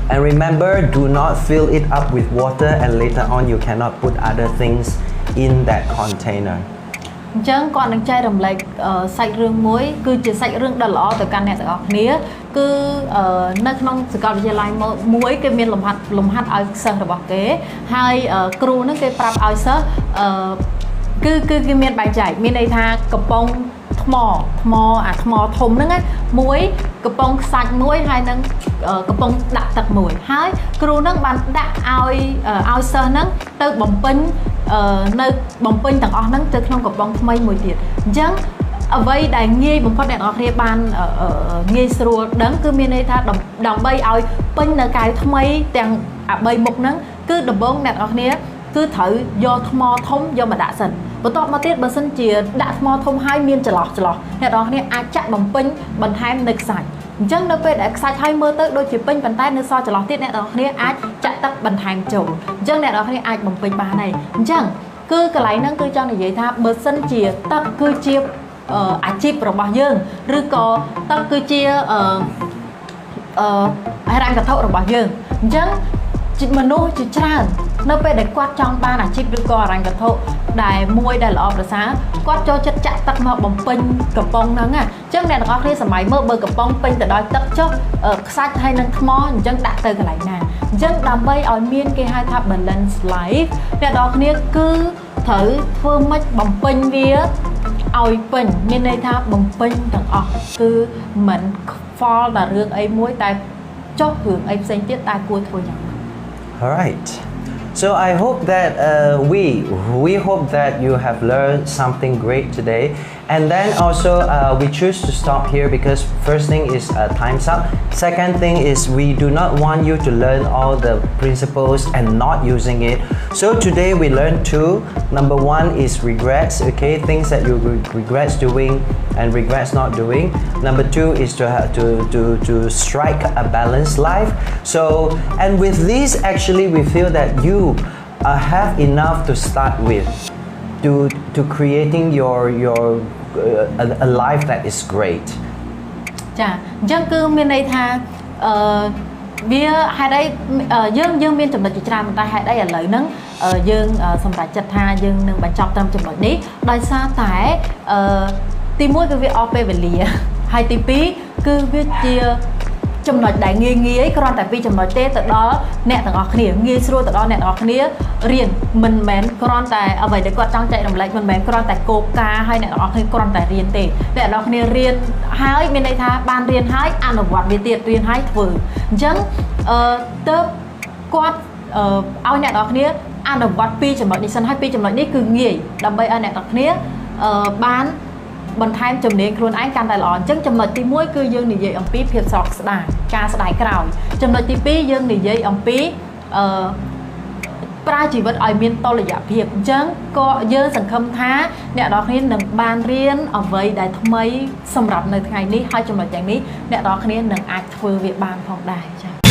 And remember, do not fill it up with water and later on you cannot put other things in that container. អញ្ចឹងគាត់នឹងចែករំលែកសាច់រឿងមួយគឺជាសាច់រឿងដ៏ល្អទៅកាន់អ្នកទាំងអស់គ្នាគឺនៅក្នុងសាកលវិទ្យាល័យមួយគេមានលំហាត់ឲ្យសិស្សរបស់គេហើយគ្រូនឹងគេប្រាប់ឲ្យសិស្សគឺគេមានបែងចែកមានន័យថាកំប៉ុងថ្មធំហ្នឹងមួយកំប៉ុងខ្សាច់មួយហើយនឹងកំប៉ុងដាក់ទឹកមួយហើយគ្រូនឹងបានដាក់ឲ្យសិស្សហ្នឹងទៅបំពេញទាំងអស់ហ្នឹងទៅក្នុងកំប៉ុងថ្មីមួយទៀតអញ្ចឹងអ្វីដែលងាយបំផុតអ្នកនរគ្នាបានងាយស្រួលដឹងគឺមានន័យថាដើម្បីឲ្យពេញនៅកៅថ្មីទាំង3មុខហ្នឹងគឺដំបូងអ្នកនរគ្នាគឺត្រូវយកថ្មធំយកមកដាក់សិនបន្ទាប់មកទៀតបើសិនជាដាក់ថ្មធំហើយមានចន្លោះអ្នកនរគ្នាអាចចាក់បំពេញបន្ថែមនៅខ្សាច់អញ្ចឹងនៅពេលដែលខ្សាច់ហើយមើលទៅដូចជាពេញប៉ុន្តែនៅសល់ចន្លោះទៀតអ្នកនរគ្នាអាចចាក់ទឹកបន្ថែមចូលអញ្ចឹងអ្នកនរគ្នាអាចបំពេញបានហើយអញ្ចឹងគឺកន្លែងហ្នឹងគឺចង់និយាយថាបើសិនជាទឹកគឺជាអាជីពរបស់យើងឬក៏ទឹកគឺជាហិរញ្ញវត្ថុរបស់យើងអញ្ចឹងមនុស្សជាច្រើននៅពេលដែលគាត់ចង់បានអាជីពឬក៏ហិរញ្ញវត្ថុដែលមួយដែលល្អប្រសើរគាត់ចូលចិត្តចាក់ទឹកមកបំពេញកំប៉ុងហ្នឹងអញ្ចឹងអ្នកទាំងអស់គ្នាសម័យមើលបើកំប៉ុងពេញទៅដោយទឹកចុះខ្សាច់ហើយនឹងថ្មអញ្ចឹងដាក់ទៅកន្លែងណាអញ្ចឹងដើម្បីឲ្យមានគេហៅថា balance life អ្នកទាំងអស់គ្នាគឺត្រូវធ្វើម៉េចបំពេញវាឲ្យពេញមានន័យថាបំពេញទាំងអស់គឺមិនខ្វល់តែរឿងអីមួយតែចុះរឿងអីផ្សេងទៀតតែគួរធ្វើយ៉ាងណា All right. So I hope that we hope that you have learned something great today. And then also we choose to stop here because first thing is time's up. Second thing is we do not want you to learn all the principles and not using it. So today we learned two. Number one is regrets, okay, things that you regrets doing and regrets not doing. Number two is to strike a balanced life. So and with these actually we feel that you have enough to start with to creating your a life that is great ចាអញ្ចឹងគឺមានន័យថាវាហេតុអីយើងមានចំណុចជាច្រើនតែហេតុអីឥឡូវហ្នឹងយើងសម្រេចចិត្តថាយើងនឹងបញ្ចប់ត្រឹមចំណុចនេះដោយសារតែទី1គឺវាអស់ពេលវេលាហើយទី2គឺវាជាចំណុចដែលងាយគ្រាន់តែពីចំណុចទេទៅដល់អ្នកទាំងអស់គ្នាងាយស្រួលទៅដល់អ្នកទាំងអស់គ្នារៀនមិនមែនគ្រាន់តែអ្វីដែលគាត់ចង់ចែករំលែកមិនមែនគ្រាន់តែគោលការណ៍ឲ្យអ្នកទាំងអស់គ្នាគ្រាន់តែរៀនទេអ្នកទាំងអស់គ្នារៀនហើយមានន័យថាបានរៀនហើយអនុវត្តវាទៀតរៀនហើយធ្វើអញ្ចឹងទៅគាត់ឲ្យអ្នកទាំងអស់គ្នាអនុវត្តពីចំណុចនេះសិនហើយពីចំណុចនេះគឺងាយដើម្បីឲ្យអ្នកទាំងអស់គ្នាបានបន្ថែមជំនាញខ្លួនឯងកាន់តែល្អអញ្ចឹងចំណុចទី1គឺយើងនិយាយអំពីភាពស្រស់ស្ដាយការស្ដាយក្រោយចំណុចទី2យើងនិយាយអំពីប្រើជីវិតឲ្យមានតុល្យភាពអញ្ចឹងក៏យើងសង្ឃឹមថាអ្នកនរគ្នានឹងបានរៀនអ្វីដែលថ្មីសម្រាប់នៅថ្ងៃនេះហើយចំណុចទាំងនេះអ្នកនរគ្នានឹងអាចធ្វើវាបានផងដែរចា៎